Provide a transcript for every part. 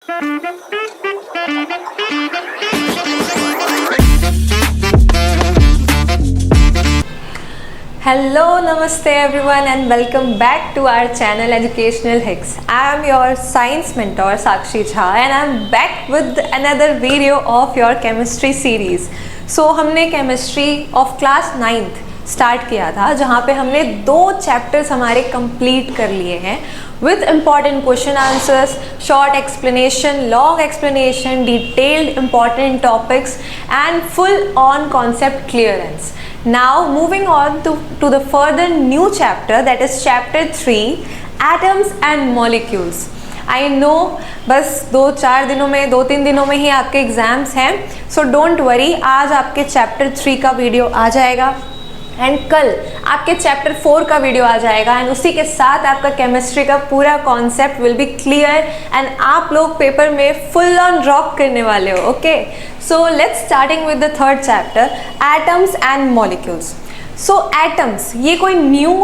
Hello, Namaste everyone and welcome back to our channel Educational Hicks. I am your science mentor Sakshi Jha and I am back with another video of your chemistry series. So हमने chemistry of class 9th start किया था जहाँ पे हमने 2 chapters हमारे complete कर लिए हैं with important question answers, short explanation, long explanation, detailed important topics and full on concept clearance. Now moving on to the further new chapter, that is chapter 3, atoms and molecules. I know बस 2-3 दिनों में ही आपके exams हैं, so don't worry, आज आपके chapter 3 का video आ जाएगा and कल आपके चैप्टर 4 का वीडियो आ जाएगा एंड उसी के साथ आपका केमिस्ट्री का पूरा concept will be clear and आप लोग पेपर में फुल ऑन रॉक करने वाले हो. Okay, so let's starting with the third chapter, atoms and molecules. So atoms, ये कोई न्यू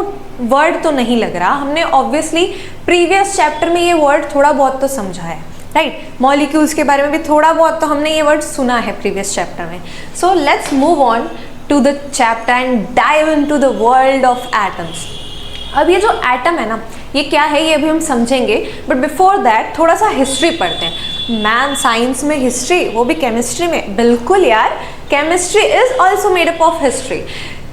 वर्ड तो नहीं लग रहा, हमने ऑब्वियसली प्रीवियस चैप्टर में ये वर्ड थोड़ा बहुत तो समझा है, राइट. मॉलिक्यूल्स के बारे में भी थोड़ा बहुत तो हमने ये वर्ड सुना है प्रीवियस चैप्टर में. So let's move on to the chapter and dive into the world of atoms. अब ये जो एटम है ना, ये क्या है ये अभी हम समझेंगे, बट बिफोर दैट थोड़ा सा हिस्ट्री पढ़ते हैं. मैम साइंस में हिस्ट्री, वो भी केमिस्ट्री में? बिल्कुल यार, chemistry is also made up of history,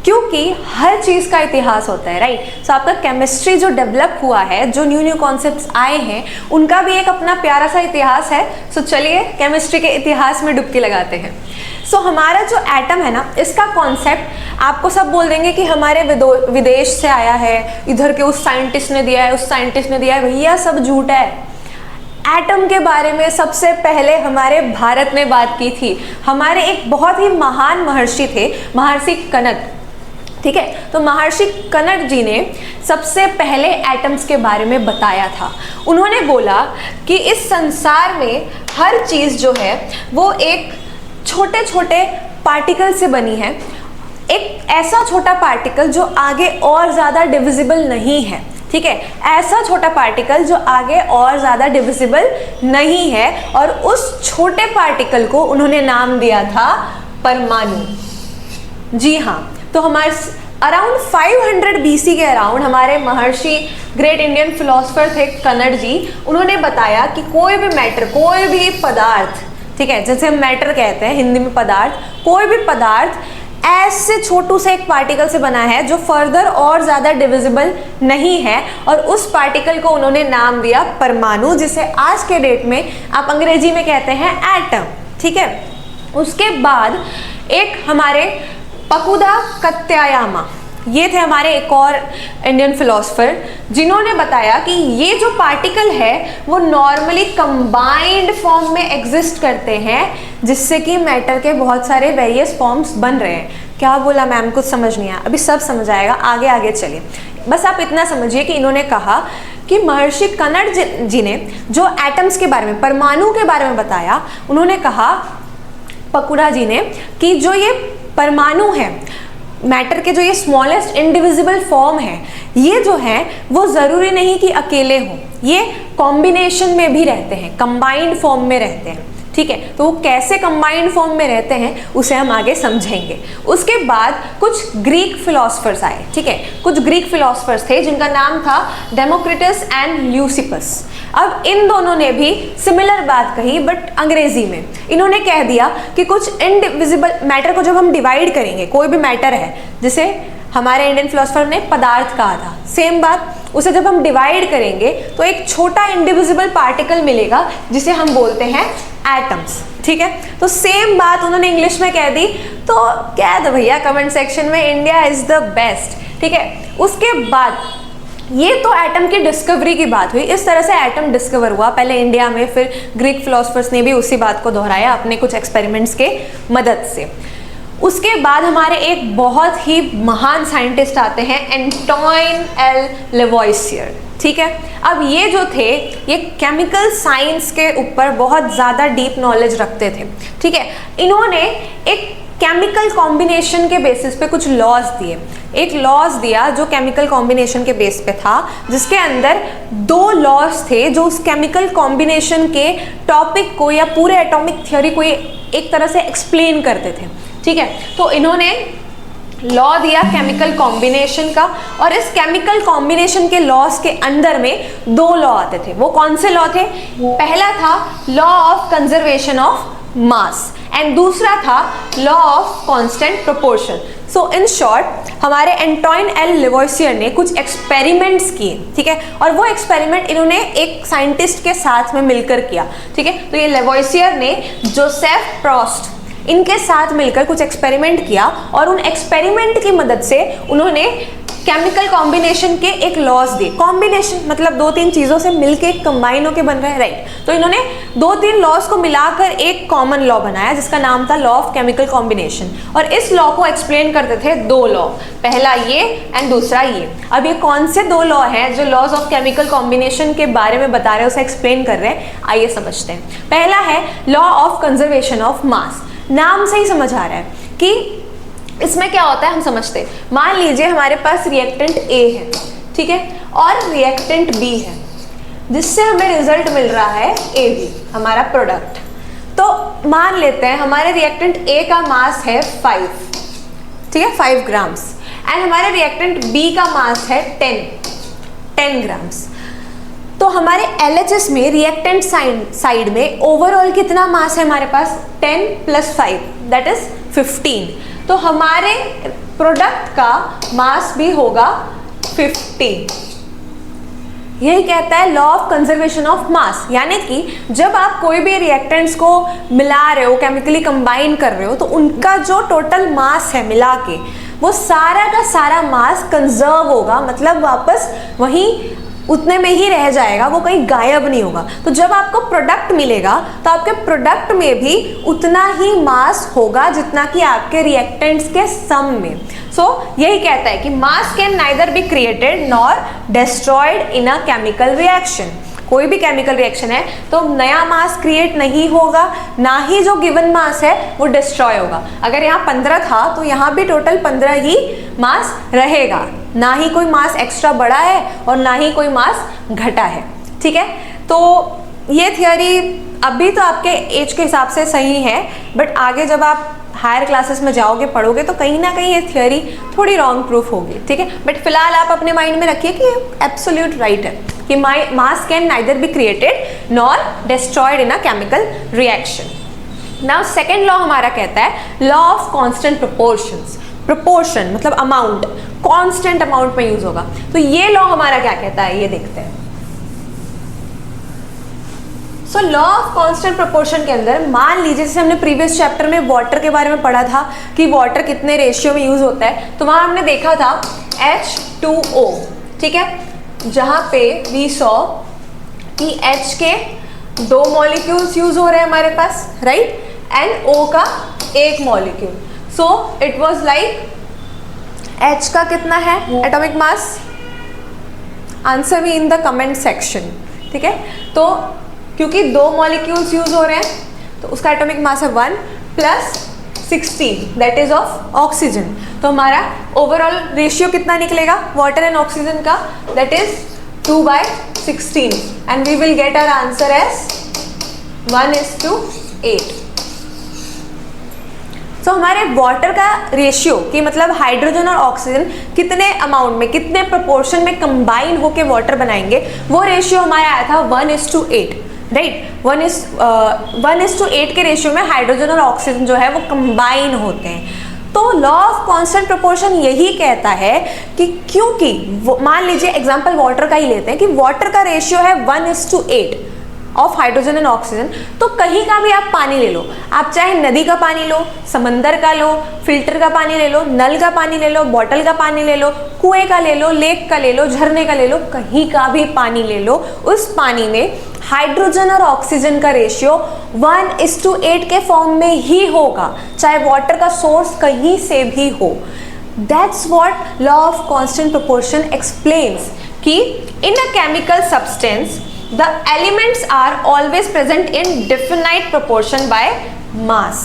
क्योंकि हर चीज़ का इतिहास होता है, राइट. सो आपका केमिस्ट्री जो डेवलप हुआ है, जो न्यू कॉन्सेप्ट्स आए हैं, उनका भी एक अपना प्यारा सा इतिहास है. सो चलिए केमिस्ट्री के इतिहास में डुबकी लगाते हैं. सो हमारा जो एटम है ना, इसका कॉन्सेप्ट आपको सब बोल देंगे कि हमारे विदेश से आया है, इधर के उस साइंटिस्ट ने दिया है, उस साइंटिस्ट ने दिया है. भैया सब झूठ है. एटम के बारे में सबसे पहले हमारे भारत ने बात की थी. हमारे एक बहुत ही महान महर्षि थे, महर्षि कनद, ठीक है. तो महर्षि कनद जी ने सबसे पहले एटम्स के बारे में बताया था. उन्होंने बोला कि इस संसार में हर चीज़ जो है वो एक छोटे छोटे पार्टिकल से बनी है. एक ऐसा छोटा पार्टिकल जो आगे और ज़्यादा डिविजिबल नहीं है, ठीक है. ऐसा छोटा पार्टिकल जो आगे और ज़्यादा डिविजिबल नहीं है, और उस छोटे पार्टिकल को उन्होंने नाम दिया था परमाणु. जी हाँ, तो हमारे अराउंड 500 BC के अराउंड हमारे महर्षि ग्रेट इंडियन फिलोसफर थे कनड जी. उन्होंने बताया कि कोई भी मैटर, कोई भी पदार्थ, ठीक है, जैसे हम मैटर कहते हैं हिंदी में पदार्थ, कोई भी पदार्थ ऐसे छोटू से एक पार्टिकल से बना है जो फर्दर और ज़्यादा डिविजिबल नहीं है, और उस पार्टिकल को उन्होंने नाम दिया परमाणु, जिसे आज के डेट में आप अंग्रेजी में कहते हैं एटम, ठीक है. उसके बाद एक हमारे पकुदा कत्यायामा, ये थे हमारे एक और इंडियन फिलोसफर, जिन्होंने बताया कि ये जो पार्टिकल है वो नॉर्मली कंबाइंड फॉर्म में एग्जिस्ट करते हैं, जिससे कि मैटर के बहुत सारे वेरियस फॉर्म्स बन रहे हैं. क्या बोला मैम, कुछ समझ नहीं आया? अभी सब समझ आएगा, आगे आगे चलिए. बस आप इतना समझिए कि इन्होंने कहा कि महर्षि कनड जी ने जो एटम्स के बारे में, परमाणु के बारे में बताया, उन्होंने कहा पकुड़ा जी ने कि जो ये परमाणु है, मैटर के जो ये स्मॉलेस्ट इनडिविजिबल फॉर्म है, ये जो है वो ज़रूरी नहीं कि अकेले हों, ये कॉम्बिनेशन में भी रहते हैं, कंबाइंड फॉर्म में रहते हैं, ठीक है. तो वो कैसे कंबाइंड फॉर्म में रहते हैं उसे हम आगे समझेंगे. उसके बाद कुछ ग्रीक फिलोसफर्स आए, ठीक है. कुछ ग्रीक फिलोसफर्स थे जिनका नाम था डेमोक्रिटस एंड ल्यूसिपस. अब इन दोनों ने भी सिमिलर बात कही, बट अंग्रेजी में. इन्होंने कह दिया कि कुछ इनडिविजिबल मैटर को जब हम डिवाइड करेंगे, कोई भी मैटर है, जैसे हमारे इंडियन फिलोसफर ने पदार्थ कहा था, सेम बात, उसे जब हम डिवाइड करेंगे तो एक छोटा इनडिविजिबल पार्टिकल मिलेगा जिसे हम बोलते हैं एटम्स, ठीक है. तो सेम बात उन्होंने इंग्लिश में कह दी. तो कह दो भैया कमेंट सेक्शन में, इंडिया इज द बेस्ट, ठीक है. उसके बाद ये तो एटम की डिस्कवरी की बात हुई. इस तरह से एटम डिस्कवर हुआ पहले इंडिया में, फिर ग्रीक फिलोसफर्स ने भी उसी बात को दोहराया अपने कुछ एक्सपेरिमेंट्स के मदद से. उसके बाद हमारे एक बहुत ही महान साइंटिस्ट आते हैं, एंटोइन एल लेवोइसियर, ठीक है. अब ये जो थे, ये केमिकल साइंस के ऊपर बहुत ज़्यादा डीप नॉलेज रखते थे, ठीक है. इन्होंने एक केमिकल कॉम्बिनेशन के बेसिस पे कुछ लॉज दिए। एक लॉज दिया जो केमिकल कॉम्बिनेशन के बेस पे था, जिसके अंदर 2 लॉज थे जो उस केमिकल कॉम्बिनेशन के टॉपिक को या पूरे एटॉमिक थ्योरी को एक तरह से एक्सप्लेन करते थे। ठीक है, तो इन्होंने लॉ दिया केमिकल कॉम्बिनेशन का, और इस केमिकल कॉम्बिनेशन के लॉज के अंदर में 2 लॉ आते थे। वो कौन से लॉ थे? पहला था law of conservation of mass and दूसरा था law of constant proportion. So in short हमारे एंटोइन एल लेवोइसियर ने कुछ एक्सपेरिमेंट्स किए। ठीक है, और वो एक्सपेरिमेंट इन्होंने एक साइंटिस्ट के साथ में मिलकर किया। ठीक है, तो ये लेवोइसियर ने जोसेफ प्रॉस्ट इनके साथ मिलकर कुछ एक्सपेरिमेंट किया, और उन एक्सपेरिमेंट की मदद से उन्होंने केमिकल कॉम्बिनेशन के एक लॉज दिए। कॉम्बिनेशन मतलब 2-3 चीज़ों से मिलके कंबाइन होके बन रहा है, राइट। तो इन्होंने 2-3 लॉज को मिलाकर एक कॉमन लॉ बनाया जिसका नाम था लॉ ऑफ केमिकल कॉम्बिनेशन, और इस लॉ को एक्सप्लेन करते थे 2 लॉ, पहला ये एंड दूसरा ये। अब ये कौन से 2 लॉ हैं जो लॉज ऑफ केमिकल कॉम्बिनेशन के बारे में बता रहे हैं, उसे एक्सप्लेन कर रहे हैं, आइए समझते हैं। पहला है लॉ ऑफ कंजर्वेशन ऑफ मास। नाम से ही समझ आ रहा है कि इसमें क्या होता है, हम समझते हैं। मान लीजिए हमारे पास रिएक्टेंट A है, ठीक है, और रिएक्टेंट B है, जिससे हमें रिजल्ट मिल रहा है AB, हमारा प्रोडक्ट। तो मान लेते हैं हमारे रिएक्टेंट A का मास है 5, ठीक है, 5 ग्राम्स, एंड हमारे रिएक्टेंट B का मास है 10 ग्राम्स। तो हमारे LHS में रिएक्टेंट साइड में ओवरऑल कितना मास है हमारे पास? 10 + 5 दैट इज 15। तो हमारे प्रोडक्ट का मास भी होगा 15। यही कहता है लॉ ऑफ कंजर्वेशन ऑफ मास, यानी कि जब आप कोई भी रिएक्टेंट्स को मिला रहे हो, केमिकली कंबाइन कर रहे हो, तो उनका जो टोटल मास है मिला के, वो सारा का सारा मास कंजर्व होगा, मतलब वापस वहीं उतने में ही रह जाएगा, वो कहीं गायब नहीं होगा। तो जब आपको प्रोडक्ट मिलेगा तो आपके प्रोडक्ट में भी उतना ही मास होगा जितना कि आपके रिएक्टेंट्स के सम में। सो यही कहता है कि मास can neither be created nor destroyed in a chemical reaction. कोई भी केमिकल रिएक्शन है तो नया मास क्रिएट नहीं होगा, ना ही जो गिवन मास है वो डिस्ट्रॉय होगा। अगर यहाँ 15 था तो यहाँ भी टोटल 15 ही मास रहेगा, ना ही कोई मास एक्स्ट्रा बढ़ा है और ना ही कोई मास घटा है। ठीक है, तो ये थियोरी अभी तो आपके एज के हिसाब से सही है, बट आगे जब आप हायर क्लासेस में जाओगे, पढ़ोगे, तो कहीं ना कहीं ये थियोरी थोड़ी रॉन्ग प्रूफ होगी। ठीक है, बट फिलहाल आप अपने माइंड में रखिए कि एब्सोल्यूट राइट है कि मास can neither be created nor destroyed in a chemical reaction. Now second law हमारा कहता है law of constant proportions. Proportion मतलब अमाउंट, कांस्टेंट अमाउंट में यूज होगा। तो ये लॉ हमारा क्या कहता है, ये देखते हैं। So law of constant proportion के अंदर मान लीजिए, जैसे हमने प्रीवियस चैप्टर में वाटर के बारे में पढ़ा था कि वाटर कितने रेशियो में यूज होता है, तो वहां हमने देखा था H2O, ठीक है, जहां पे वी सॉ कि H के 2 मॉलिक्यूल्स यूज हो रहे हैं हमारे पास, राइट, एंड O का 1 molecule. So it was like H का कितना है atomic mass? Answer me in the comment section. ठीक है, तो क्योंकि 2 मॉलिक्यूल्स यूज हो रहे हैं तो उसका एटॉमिक मास है 1 + 16 दैट इज ऑफ ऑक्सीजन। तो हमारा ओवरऑल रेशियो कितना निकलेगा वाटर एंड ऑक्सीजन का? That is 2/16 and we will get our answer as 1:8। तो हमारे वाटर का रेशियो कि मतलब हाइड्रोजन और ऑक्सीजन कितने अमाउंट में, कितने प्रोपोर्शन में कंबाइन होके वाटर बनाएंगे, वो रेशियो हमारा आया था 1:8, राइट। 1:8 के रेशियो में हाइड्रोजन और ऑक्सीजन जो है वो कंबाइन होते हैं। तो लॉ ऑफ कांस्टेंट प्रोपोर्शन यही कहता है कि क्योंकि मान लीजिए एग्जांपल वाटर का ही लेते हैं कि वाटर का रेशियो है 1:8 ऑफ हाइड्रोजन एंड ऑक्सीजन, तो कहीं का भी आप पानी ले लो, आप चाहे नदी का पानी लो, समंदर का लो, फिल्टर का पानी ले लो, नल का पानी ले लो, बॉटल का पानी ले लो, कुएं का ले लो, लेक का ले लो, झरने का ले लो, कहीं का भी पानी ले लो, उस पानी में हाइड्रोजन और ऑक्सीजन का रेशियो 1:8 के फॉर्म में ही होगा, चाहे वाटर का सोर्स कहीं से भी हो। That's what law of constant proportion explains कि in a chemical substance the elements are always present in definite proportion by mass.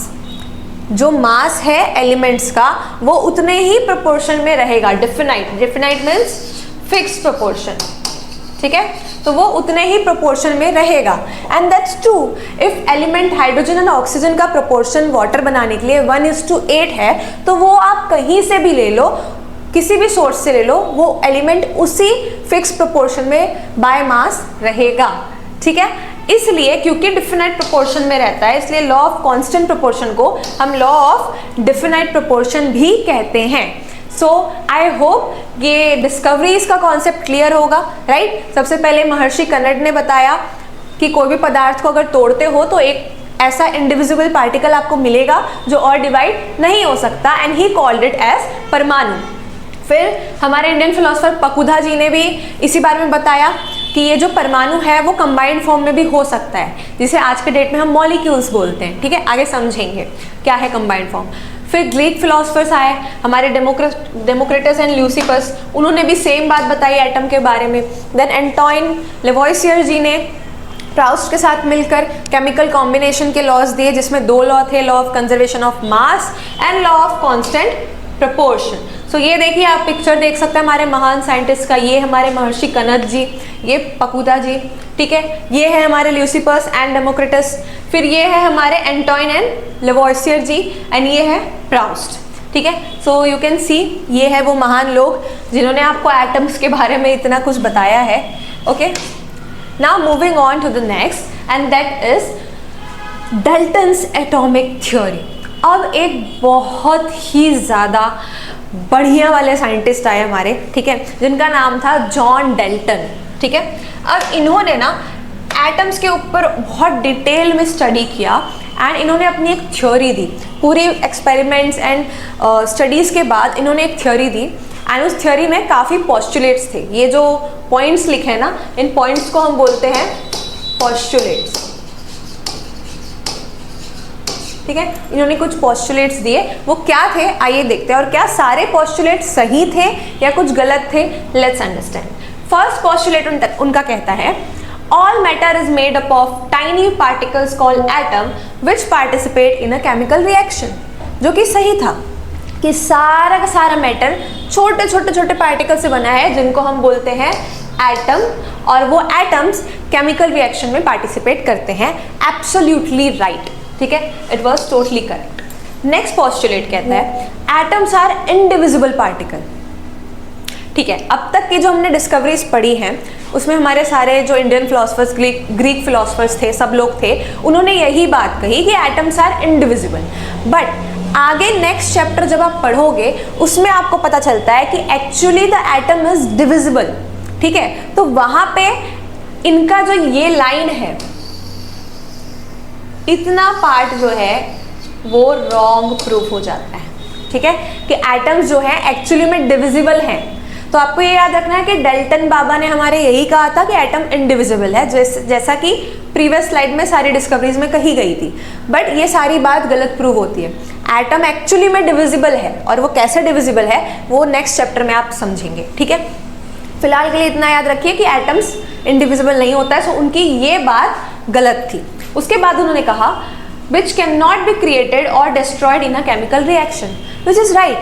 जो मास है एलिमेंट्स का वो उतने ही प्रोपोर्शन में रहेगा। डिफिनाइट मीन्स फिक्स्ड प्रोपोर्शन, ठीक है, तो वो उतने ही प्रोपोर्शन में रहेगा। And that's true if element hydrogen and oxygen का प्रोपोर्शन वाटर बनाने के लिए 1:8 है, तो वो आप कहीं से भी ले लो, किसी भी सोर्स से ले लो, वो एलिमेंट उसी फिक्स प्रोपोर्शन में बाय मास रहेगा, ठीक है। इसलिए क्योंकि डिफिनाइट प्रोपोर्शन में रहता है, इसलिए लॉ ऑफ कांस्टेंट प्रोपोर्शन को हम लॉ ऑफ डिफिनाइट प्रोपोर्शन भी कहते हैं। सो आई होप ये डिस्कवरीज का कॉन्सेप्ट क्लियर होगा, राइट। सबसे पहले महर्षि कनड ने बताया कि कोई भी पदार्थ को अगर तोड़ते हो तो एक ऐसा इंडिविजिबल पार्टिकल आपको मिलेगा जो और डिवाइड नहीं हो सकता, and he called it as परमाणु। फिर हमारे इंडियन फिलोसोफर पकुधा जी ने भी इसी बारे में बताया कि ये जो परमाणु है वो कंबाइंड फॉर्म में भी हो सकता है, जिसे आज के डेट में हम मॉलिक्यूल्स बोलते हैं, ठीक है। आगे समझेंगे क्या है कंबाइंड फॉर्म। फिर ग्रीक फिलोसफर्स आए हमारे डेमोक्रिटस एंड ल्यूसिपस, उन्होंने भी सेम बात बताई एटम के बारे में। देन एंटोइन लेवोइसियर जी ने प्राउस्ट के साथ मिलकर केमिकल कॉम्बिनेशन के लॉज दिए, जिसमें 2 लॉ थे, law of conservation of mass and law of constant proportion. So ये देखिए, आप पिक्चर देख सकते हैं हमारे महान साइंटिस्ट का, ये हमारे महर्षि कनद जी, ये पकुधा जी, ठीक है, ये है हमारे ल्यूसिपस एंड डेमोक्रिटस, फिर ये है हमारे एंटोइन एंड लेवोइसियर जी, एंड ये है प्राउस्ट, ठीक है। सो यू कैन सी ये है वो महान लोग जिन्होंने आपको एटम्स के बारे में इतना कुछ बताया है, okay. Now moving on to the next, and that is Dalton's atomic theory. अब एक बहुत ही ज़्यादा बढ़िया वाले साइंटिस्ट आए हमारे, ठीक है, जिनका नाम था जॉन डाल्टन, ठीक है। अब इन्होंने ना एटम्स के ऊपर बहुत डिटेल में स्टडी किया, एंड इन्होंने अपनी एक थ्योरी दी। पूरी एक्सपेरिमेंट्स एंड स्टडीज़ के बाद इन्होंने एक थ्योरी दी, एंड उस थ्योरी में काफ़ी पॉस्टुलेट्स थे। ये जो पॉइंट्स लिखे हैं ना, इन पॉइंट्स को हम बोलते हैं पॉस्टुलेट्स, ठीक है। इन्होंने कुछ पॉस्टुलेट्स दिए, वो क्या थे आइए देखते हैं, और क्या सारे पॉस्टुलेट्स सही थे या कुछ गलत थे, लेट्स अंडरस्टैंड। फर्स्ट पॉस्टुलेट उनका कहता है all matter is made up of tiny particles called atom which participate in a chemical reaction, जो कि सही था कि सारा का सारा मैटर छोटे छोटे छोटे पार्टिकल से बना है, जिनको हम बोलते हैं एटम, और वो एटम्स केमिकल रिएक्शन में पार्टिसिपेट करते हैं। एब्सोल्युटली राइट, ठीक है, it was totally correct. Next postulate कहता है एटम्स आर इनडिविजिबल पार्टिकल, ठीक है। अब तक की जो हमने डिस्कवरीज पढ़ी हैं उसमें हमारे सारे जो इंडियन फिलोसफर्स, ग्रीक फिलोसफर्स थे, सब लोग थे, उन्होंने यही बात कही कि एटम्स आर इनडिविजिबल। बट आगे नेक्स्ट चैप्टर जब आप पढ़ोगे उसमें आपको पता चलता है कि actually the atom is divisible, ठीक है। तो वहां पे इनका जो ये लाइन है, इतना पार्ट जो है वो रॉन्ग प्रूफ हो जाता है, ठीक है, कि एटम्स जो है एक्चुअली में डिविजिबल हैं। तो आपको ये याद रखना है कि डाल्टन बाबा ने हमारे यही कहा था कि एटम इनडिविजिबल है, जैसा कि प्रीवियस स्लाइड में सारी डिस्कवरीज में कही गई थी। बट ये सारी बात गलत प्रूव होती है। एटम एक्चुअली में डिविजिबल है, और वो कैसे डिविजिबल है वो नेक्स्ट चैप्टर में आप समझेंगे, ठीक है। फिलहाल के लिए इतना याद रखिए कि एटम्स इनडिविजिबल नहीं होता है, सो उनकी ये बात गलत थी। उसके बाद उन्होंने कहा which can not be created और destroyed in a chemical reaction, which is right.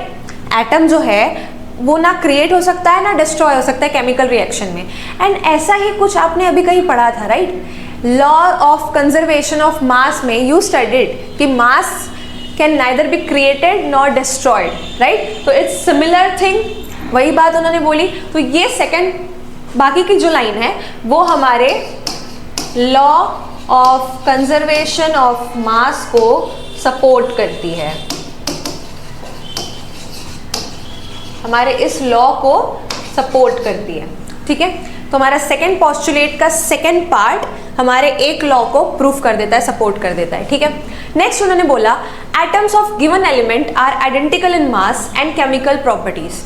Atom जो है वो ना क्रिएट हो सकता है ना डिस्ट्रॉय हो सकता है केमिकल रिएक्शन में, एंड ऐसा ही कुछ आपने अभी कहीं पढ़ा था, right. Law of conservation of मास में यू स्टडीड कि मास can neither be created nor destroyed, right. तो इट्स सिमिलर थिंग, वही बात उन्होंने बोली। तो ये सेकंड, बाकी की जो लाइन है वो हमारे लॉ ऑफ कंजर्वेशन ऑफ मास को सपोर्ट करती है, हमारे इस लॉ को सपोर्ट करती है, ठीक है। तो हमारा सेकंड पॉस्टुलेट का सेकंड पार्ट हमारे एक लॉ को प्रूफ कर देता है, सपोर्ट कर देता है, ठीक है। नेक्स्ट उन्होंने बोला atoms of given element are identical in mass and chemical properties.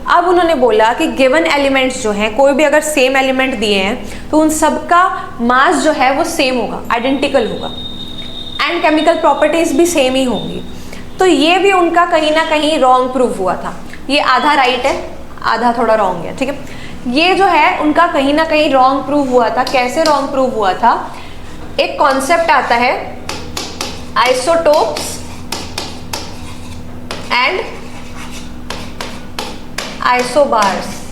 अब उन्होंने बोला कि गिवन एलिमेंट्स जो हैं, कोई भी अगर सेम एलिमेंट दिए हैं तो उन सबका मास जो है वो सेम होगा, आइडेंटिकल होगा, एंड केमिकल प्रॉपर्टीज भी सेम ही होंगी। तो ये भी उनका कहीं ना कहीं रॉन्ग प्रूफ हुआ था। ये आधा राइट है, आधा थोड़ा रॉन्ग है, ठीक है। ये जो है उनका कहीं ना कहीं रॉन्ग प्रूफ हुआ था। कैसे रॉन्ग प्रूफ हुआ था? एक कॉन्सेप्ट आता है आइसोटोप्स एंड आइसोबार्स।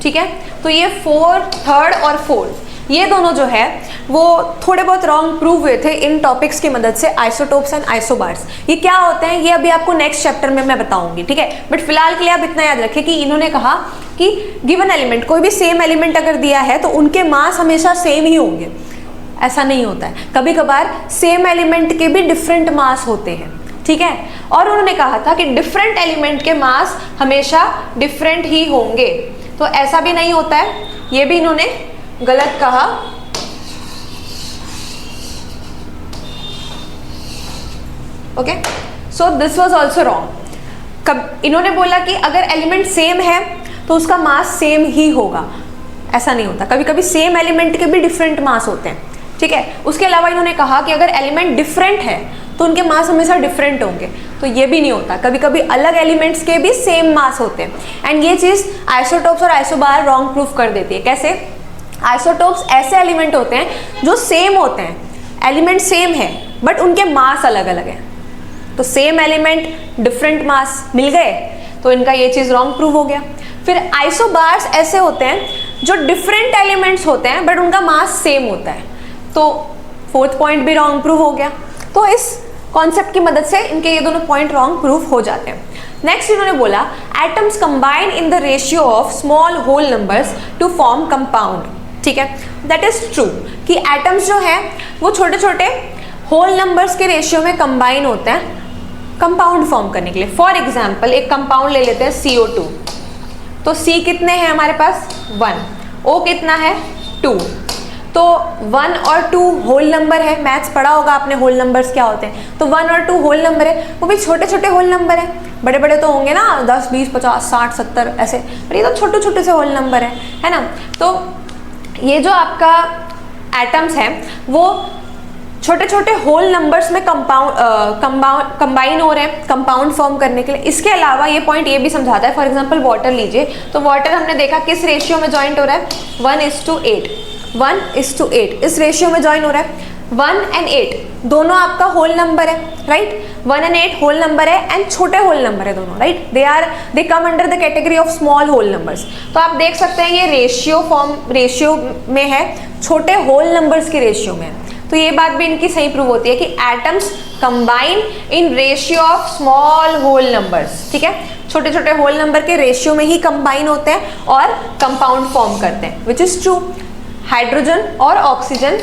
ठीक है, तो ये थर्ड और फोर्थ ये दोनों जो है वो थोड़े बहुत रॉन्ग प्रूव हुए थे इन टॉपिक्स की मदद से, आइसोटोप्स एंड आइसोबार्स। ये क्या होते हैं ये अभी आपको नेक्स्ट चैप्टर में मैं बताऊंगी, ठीक है। बट फिलहाल के लिए आप इतना याद रखें कि इन्होंने कहा कि गिवन एलिमेंट, कोई भी सेम एलिमेंट अगर दिया है तो उनके मास हमेशा सेम ही होंगे, ऐसा नहीं होता है। कभी कभार सेम एलिमेंट के भी डिफरेंट मास होते हैं, ठीक है। और उन्होंने कहा था कि डिफरेंट एलिमेंट के मास हमेशा डिफरेंट ही होंगे, तो ऐसा भी नहीं होता है, ये भी इन्होंने गलत कहा। Okay, so this was also wrong. कब इन्होंने बोला कि अगर एलिमेंट सेम है तो उसका मास सेम ही होगा, ऐसा नहीं होता। कभी कभी सेम एलिमेंट के भी डिफरेंट मास होते हैं, ठीक है। उसके अलावा इन्होंने कहा कि अगर एलिमेंट डिफरेंट है तो उनके मास हमेशा डिफरेंट होंगे, तो ये भी नहीं होता। कभी कभी अलग एलिमेंट्स के भी सेम मास होते हैं। एंड ये चीज आइसोटोप्स और आइसोबार रॉन्ग प्रूफ कर देती है। कैसे? आइसोटोप्स ऐसे एलिमेंट होते हैं जो सेम होते हैं, एलिमेंट सेम है बट उनके मास अलग अलग है। तो सेम एलिमेंट डिफरेंट मास मिल गए, तो इनका ये चीज रॉन्ग प्रूव हो गया। फिर आइसोबार्स ऐसे होते हैं जो डिफरेंट एलिमेंट्स होते हैं बट उनका मास सेम होता है, तो फोर्थ पॉइंट भी रॉन्ग प्रूव हो गया। तो इस कॉन्सेप्ट की मदद से इनके ये दोनों पॉइंट रॉन्ग प्रूव हो जाते हैं। नेक्स्ट इन्होंने बोला atoms combine in the ratio of small whole numbers to form compound. ठीक है, दैट इज ट्रू कि एटम्स जो है वो छोटे छोटे होल नंबर्स के रेशियो में कंबाइन होते हैं कंपाउंड फॉर्म करने के लिए। फॉर एग्जाम्पल एक कंपाउंड ले लेते हैं CO2, तो C कितने हैं हमारे पास 1, O कितना है 2, तो 1 और 2 होल नंबर है। मैथ्स पढ़ा होगा आपने होल नंबर्स क्या होते हैं, तो 1 और 2 होल नंबर है, वो भी छोटे छोटे होल नंबर है। बड़े बड़े तो होंगे ना 10 20 50 60 70 ऐसे, पर ये तो छोटे छोटे से होल नंबर है ना। तो ये जो आपका एटम्स हैं वो छोटे छोटे होल नंबर्स में कंबाइन हो रहे हैं कंपाउंड फॉर्म करने के लिए। इसके अलावा ये पॉइंट ये भी समझाता है, फॉर एग्जांपल वाटर लीजिए, तो वाटर हमने देखा किस रेशियो में ज्वाइंट हो रहा है 1:8, 1:8 इस रेशियो में ज्वाइन हो रहा है। 1 and 8 दोनों आपका होल नंबर है, राइट। 1 and 8 होल नंबर है एंड छोटे होल नंबर है दोनों, right. They come under the category of small whole numbers. तो आप देख सकते हैं ये रेशियो में है, छोटे होल नंबर्स के रेशियो में है। तो ये बात भी इनकी सही प्रूव होती है कि atoms combine in ratio of small whole numbers. ठीक है, छोटे छोटे होल नंबर के रेशियो में ही कंबाइन होते हैं और कंपाउंड फॉर्म करते हैं, विच इज ट्रू। हाइड्रोजन और ऑक्सीजन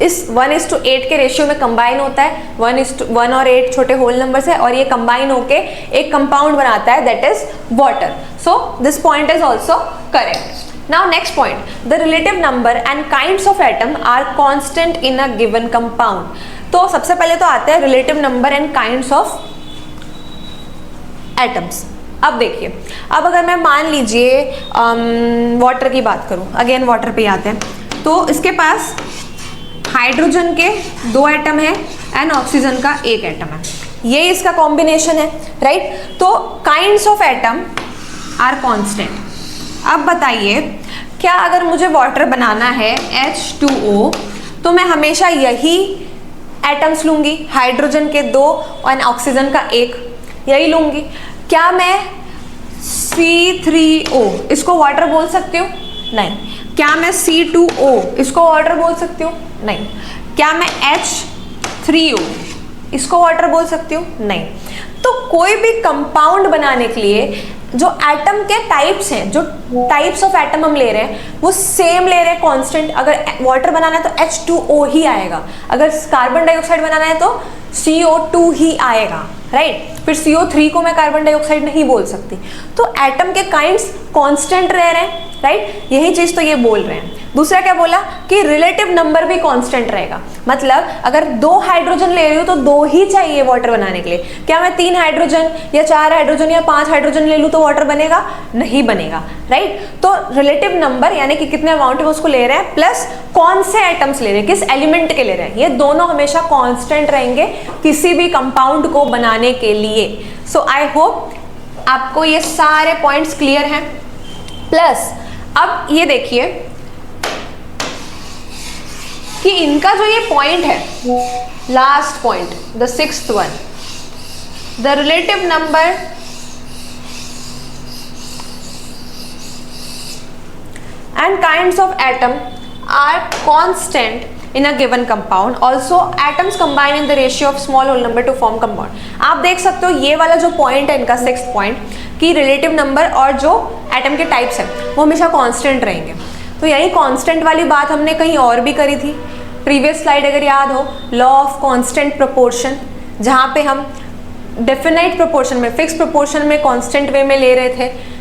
इस 1:8 के रेशियो में कंबाइन होता है। 1 और 8 छोटे होल नंबर्स है और ये कंबाइन होके एक कंपाउंड बनाता है, that is water. So this point is also correct. Now next point, the relative number and kinds of atom are constant in a given compound. तो सबसे पहले तो आते हैं relative number and kinds of atoms. अब देखिए, अब अगर मैं मान लीजिए वाटर की बात करूं, अगेन वाटर पे आते हैं, तो इसके पास हाइड्रोजन के 2 एटम है एंड ऑक्सीजन का 1 एटम है, ये इसका कॉम्बिनेशन है, राइट। तो kinds of atom are constant. अब बताइए, क्या अगर मुझे वाटर बनाना है H2O तो मैं हमेशा यही एटम्स लूंगी, हाइड्रोजन के 2 और ऑक्सीजन का 1 यही लूंगी। क्या मैं C3O इसको वाटर बोल सकती हूँ? नहीं। क्या मैं C2O इसको वाटर बोल सकती हूँ? नहीं। क्या मैं H3O इसको वाटर बोल सकती हूँ? नहीं। तो कोई भी कंपाउंड बनाने के लिए जो एटम के टाइप्स हैं, जो टाइप्स ऑफ एटम हम ले रहे हैं वो सेम ले रहे हैं, कांस्टेंट। अगर वाटर बनाना है तो H2O ही आएगा, अगर कार्बन डाइऑक्साइड बनाना है तो CO2 ही आएगा, राइट। फिर CO3 को मैं कार्बन डाइऑक्साइड नहीं बोल सकती। तो एटम के काइंड्स कांस्टेंट रह रहे हैं, राइट। यही चीज तो ये बोल रहे हैं। दूसरा क्या बोला कि रिलेटिव नंबर भी कांस्टेंट रहेगा, मतलब अगर 2 हाइड्रोजन ले रही हूँ तो 2 ही चाहिए वाटर बनाने के लिए। क्या मैं 3 हाइड्रोजन या 4 हाइड्रोजन या 5 हाइड्रोजन ले लूँ तो वाटर बनेगा? नहीं बनेगा, राइट। तो रिलेटिव नंबर यानी कि कितने अमाउंट में उसको ले रहे हैं, प्लस कौन से एटम्स ले रहे हैं, किस एलिमेंट के ले रहे हैं, ये दोनों हमेशा कांस्टेंट रहेंगे किसी भी कंपाउंड को बनाने के लिए। सो आई होप आपको ये सारे पॉइंट्स क्लियर हैं। प्लस अब ये देखिए कि इनका जो ये पॉइंट है, last point, the sixth one, the relative number and kinds of atom are constant in a given compound. Also atoms combine in the ratio of small whole number to form compound. आप देख सकते हो ये वाला जो point है इनका, sixth point, कि रिलेटिव नंबर और जो एटम के टाइप्स है वो हमेशा कांस्टेंट रहेंगे। तो यही कांस्टेंट वाली बात हमने कहीं और भी करी थी, प्रीवियस स्लाइड अगर याद हो, लॉ ऑफ कांस्टेंट प्रोपोर्शन, जहाँ पे हम डेफिनाइट प्रोपोर्शन में, फिक्स प्रोपोर्शन में कांस्टेंट वे में ले रहे थे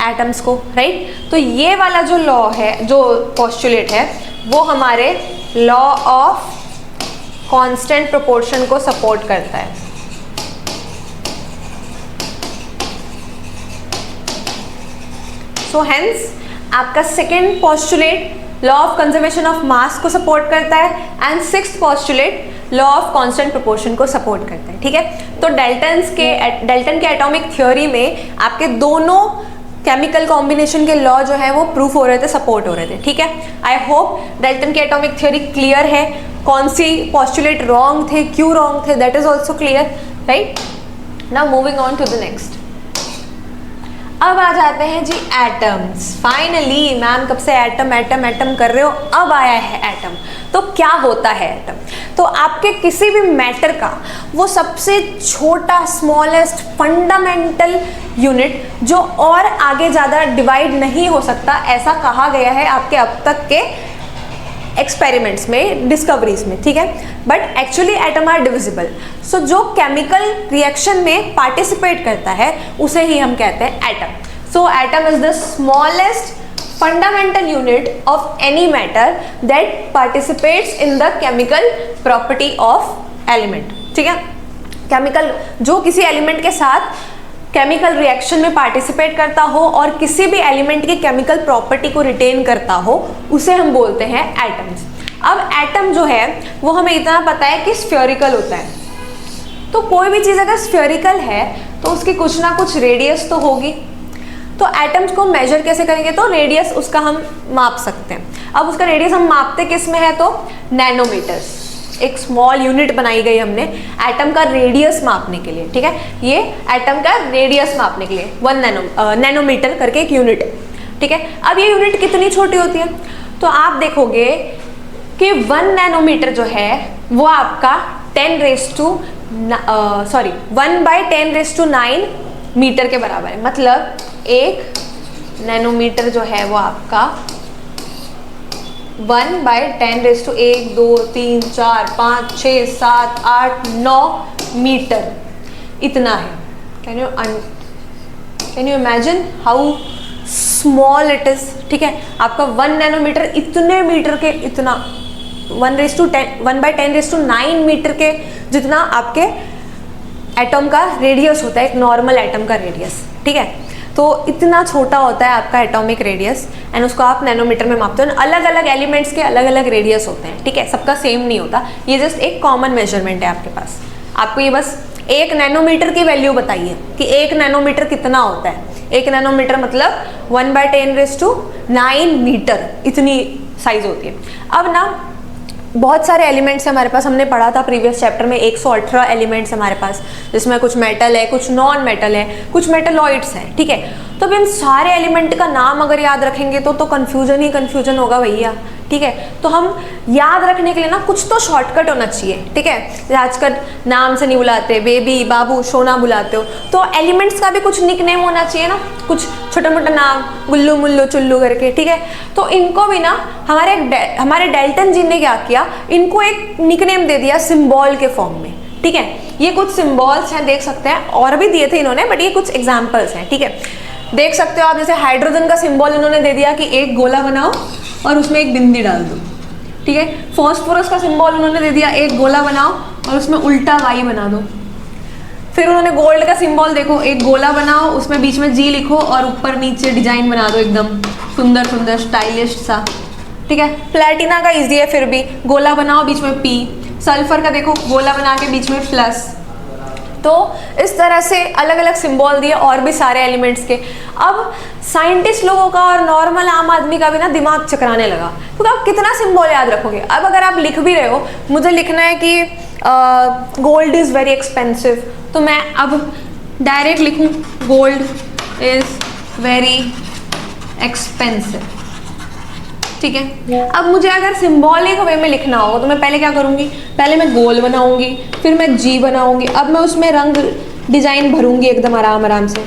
एटम्स को, राइट। तो ये वाला जो लॉ है, जो पोस्टुलेट है, वो हमारे लॉ ऑफ कांस्टेंट प्रोपोर्शन को सपोर्ट करता है। सो हेंस आपका second postulate law of conservation of मास को सपोर्ट करता है and sixth postulate law of constant proportion को सपोर्ट करता है, ठीक है। तो डेल्टन के एटॉमिक थ्योरी में आपके दोनों केमिकल कॉम्बिनेशन के लॉ जो है वो प्रूफ हो रहे थे, सपोर्ट हो रहे थे, ठीक है। आई होप डेल्टन के एटॉमिक थ्योरी क्लियर है, कौन सी पोस्टुलेट रॉन्ग थे, क्यों रॉन्ग थे, that is also clear, right. Now moving on to the next. अब आ जाते हैं जी एटम्स। फाइनली मैम कब से एटम एटम एटम कर रहे हो, अब आया है एटम। तो क्या होता है एटम? तो आपके किसी भी मैटर का वो सबसे छोटा, स्मॉलेस्ट, फंडामेंटल यूनिट जो और आगे ज़्यादा डिवाइड नहीं हो सकता, ऐसा कहा गया है आपके अब तक के एक्सपेरिमेंट्स में, डिस्कवरीज में, ठीक है। But actually atom are divisible. So जो केमिकल रिएक्शन में पार्टिसिपेट करता है उसे ही हम कहते हैं atom. So atom is the smallest fundamental unit of any matter that participates in the chemical property of element, ठीक है। केमिकल जो किसी एलिमेंट के साथ केमिकल रिएक्शन में पार्टिसिपेट करता हो और किसी भी एलिमेंट की केमिकल प्रॉपर्टी को रिटेन करता हो, उसे हम बोलते हैं एटम्स। अब एटम जो है वो हमें इतना पता है कि स्फेरिकल होता है। तो कोई भी चीज़ अगर स्फेरिकल है तो उसकी कुछ ना कुछ रेडियस तो होगी। तो एटम्स को मेजर कैसे करेंगे? तो रेडियस उसका हम माप सकते हैं। अब उसका रेडियस हम मापते किस में है? तो नैनोमीटर्स। एक स्मॉल यूनिट बनाई गई हमने एटम का रेडियस मापने के लिए, ठीक है। ये एटम का रेडियस मापने के लिए 1 नैनोमीटर करके एक यूनिट है, ठीक है। अब ये यूनिट कितनी छोटी होती है? तो आप देखोगे कि 1 नैनोमीटर जो है वो आपका 1/10⁹ मीटर के बराबर है। मतलब 1 नैनोमीटर जो है वो आपका 1/10⁻⁴ 1 2 3 4 5 6 7 8 9 मीटर इतना है। Can you imagine how small it is, ठीक है। आपका 1 नैनोमीटर इतने मीटर के, इतना 1/10⁹ मीटर के जितना आपके एटम का रेडियस होता है, एक नॉर्मल एटम का रेडियस, ठीक है। तो इतना छोटा होता है आपका एटॉमिक रेडियस एंड उसको आप नैनोमीटर में मापते हो। अलग अलग एलिमेंट्स के अलग अलग रेडियस होते हैं, ठीक है, सबका सेम नहीं होता। ये जस्ट एक कॉमन मेजरमेंट है आपके पास। आपको ये बस 1 नैनोमीटर की वैल्यू बताइए कि 1 नैनोमीटर कितना होता है। 1 नैनोमीटर मतलब 1/10⁹ मीटर, इतनी साइज होती है। अब ना बहुत सारे एलिमेंट्स हमारे पास, हमने पढ़ा था प्रीवियस चैप्टर में 118 एलिमेंट्स हमारे पास, जिसमें कुछ मेटल है, कुछ नॉन मेटल है, कुछ मेटलॉइड्स हैं, ठीक है। तो अब इन सारे एलिमेंट का नाम अगर याद रखेंगे तो कन्फ्यूजन ही कन्फ्यूजन होगा भैया, ठीक है। तो हम याद रखने के लिए ना कुछ तो शॉर्टकट होना चाहिए, ठीक है। आजकल नाम से नहीं बुलाते, बेबी, बाबू, सोना बुलाते हो, तो एलिमेंट्स का भी कुछ निक नेम होना चाहिए ना, कुछ छोटा मोटा नाम, गुल्लू मुल्लू चुल्लू करके, ठीक है। तो इनको भी ना हमारे डेल्टन जी ने क्या किया, इनको एक निक नेम दे दिया सिंबल के फॉर्म में, ठीक है। ये कुछ सिंबल्स हैं, देख सकते हैं, और भी दिए थे इन्होंने, बट ये कुछ एग्जाम्पल्स हैं, ठीक है। देख सकते हो आप, जैसे हाइड्रोजन का सिंबल इन्होंने दे दिया कि एक गोला बनाओ और उसमें एक बिंदी डाल दो, ठीक है। फॉस्फोरस का सिंबल उन्होंने दे दिया, एक गोला बनाओ और उसमें उल्टा Y बना दो। फिर उन्होंने गोल्ड का सिंबल, देखो, एक गोला बनाओ, उसमें बीच में G लिखो और ऊपर नीचे डिजाइन बना दो एकदम सुंदर सुंदर स्टाइलिश सा, ठीक है। प्लेटिना का इजी है, फिर भी गोला बनाओ बीच में P। सल्फर का देखो, गोला बना के बीच में प्लस, तो इस तरह से अलग अलग सिंबल दिए और भी सारे एलिमेंट्स के। अब साइंटिस्ट लोगों का और नॉर्मल आम आदमी का भी ना दिमाग चकराने लगा, क्योंकि आप कितना सिंबल याद रखोगे। अब अगर आप लिख भी रहे हो, मुझे लिखना है कि गोल्ड इज़ वेरी एक्सपेंसिव, तो मैं अब डायरेक्ट लिखूं गोल्ड इज़ वेरी एक्सपेंसिव, ठीक है। अब मुझे अगर सिंबॉलिक वे में लिखना होगा तो मैं पहले क्या करूँगी, पहले मैं गोल बनाऊँगी, फिर मैं जी बनाऊँगी, अब मैं उसमें रंग डिज़ाइन भरूँगी एकदम आराम आराम से।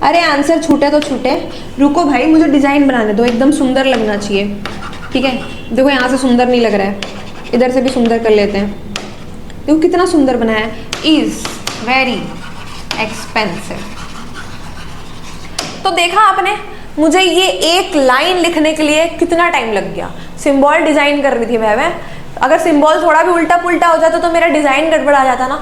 अरे आंसर छूटे तो छूटे, रुको भाई मुझे डिज़ाइन बनाने दो, एकदम सुंदर लगना चाहिए, ठीक है। देखो यहाँ से सुंदर नहीं लग रहा है, इधर से भी सुंदर कर लेते हैं। देखो कितना सुंदर बनाया है, इज़ वेरी एक्सपेंसिव। तो देखा आपने, मुझे ये एक लाइन लिखने के लिए कितना टाइम लग गया। सिंबल डिज़ाइन कर रही थी मैं अगर सिंबल थोड़ा भी उल्टा पुल्टा हो जाता तो मेरा डिज़ाइन गड़बड़ा आ जाता ना,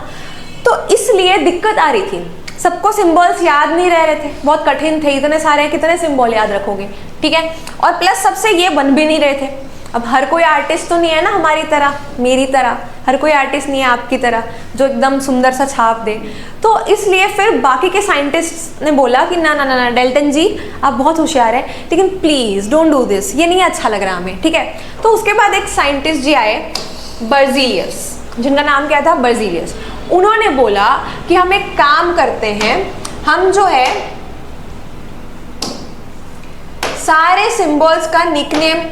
तो इसलिए दिक्कत आ रही थी। सबको सिंबल्स याद नहीं रह रहे थे, बहुत कठिन थे, इतने सारे कितने सिंबल याद रखोगे, ठीक है। और प्लस सबसे ये बन भी नहीं रहे थे। अब हर कोई आर्टिस्ट तो नहीं है ना हमारी तरह, मेरी तरह, हर कोई आर्टिस्ट नहीं है आपकी तरह जो एकदम सुंदर सा छाप दे। तो इसलिए फिर बाकी के साइंटिस्ट ने बोला कि ना ना ना ना डेल्टन जी आप बहुत होशियार हैं, लेकिन प्लीज़ डोंट डू दिस, ये नहीं अच्छा लग रहा हमें, ठीक है। तो उसके बाद एक साइंटिस्ट जी आए, बर्जीलियस, जिनका नाम क्या था, बर्जीलियस। उन्होंने बोला कि हम एक काम करते हैं, हम जो है सारे सिंबल्स का निकनेम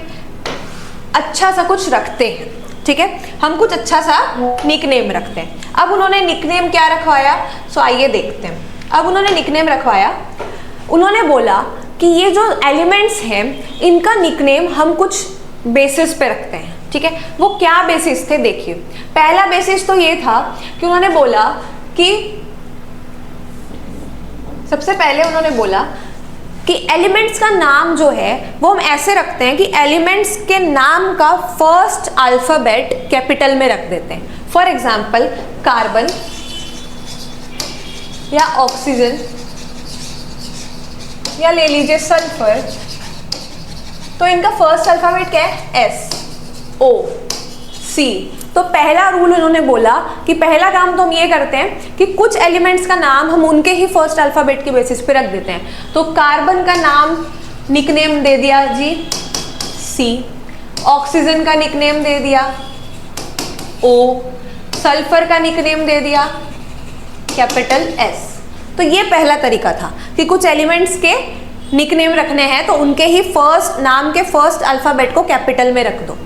अच्छा सा कुछ रखते हैं, ठीक है। हम कुछ अच्छा सा निकनेम रखते हैं। अब उन्होंने निकनेम क्या रखवाया, सो आइए देखते हैं। अब उन्होंने निकनेम रखवाया, उन्होंने बोला कि ये जो एलिमेंट्स हैं इनका निकनेम हम कुछ बेसिस पे रखते हैं, ठीक है। वो क्या बेसिस थे देखिए। पहला बेसिस तो ये था कि उन्होंने बोला कि सबसे पहले उन्होंने बोला कि एलिमेंट्स का नाम जो है वो हम ऐसे रखते हैं कि एलिमेंट्स के नाम का फर्स्ट अल्फ़ाबेट कैपिटल में रख देते हैं। फॉर एग्जांपल कार्बन या ऑक्सीजन या ले लीजिए सल्फर, तो इनका फर्स्ट अल्फ़ाबेट क्या है, एस ओ सी। तो पहला रूल उन्होंने बोला कि पहला काम तो हम ये करते हैं कि कुछ एलिमेंट्स का नाम हम उनके ही फर्स्ट अल्फ़ाबेट के बेसिस पे रख देते हैं। तो कार्बन का नाम निकनेम दे दिया जी सी, ऑक्सीजन का निकनेम दे दिया ओ, सल्फर का निकनेम दे दिया कैपिटल एस। तो ये पहला तरीका था कि कुछ एलिमेंट्स के निकनेम रखने हैं तो उनके ही फर्स्ट नाम के फर्स्ट अल्फ़ाबेट को कैपिटल में रख दो।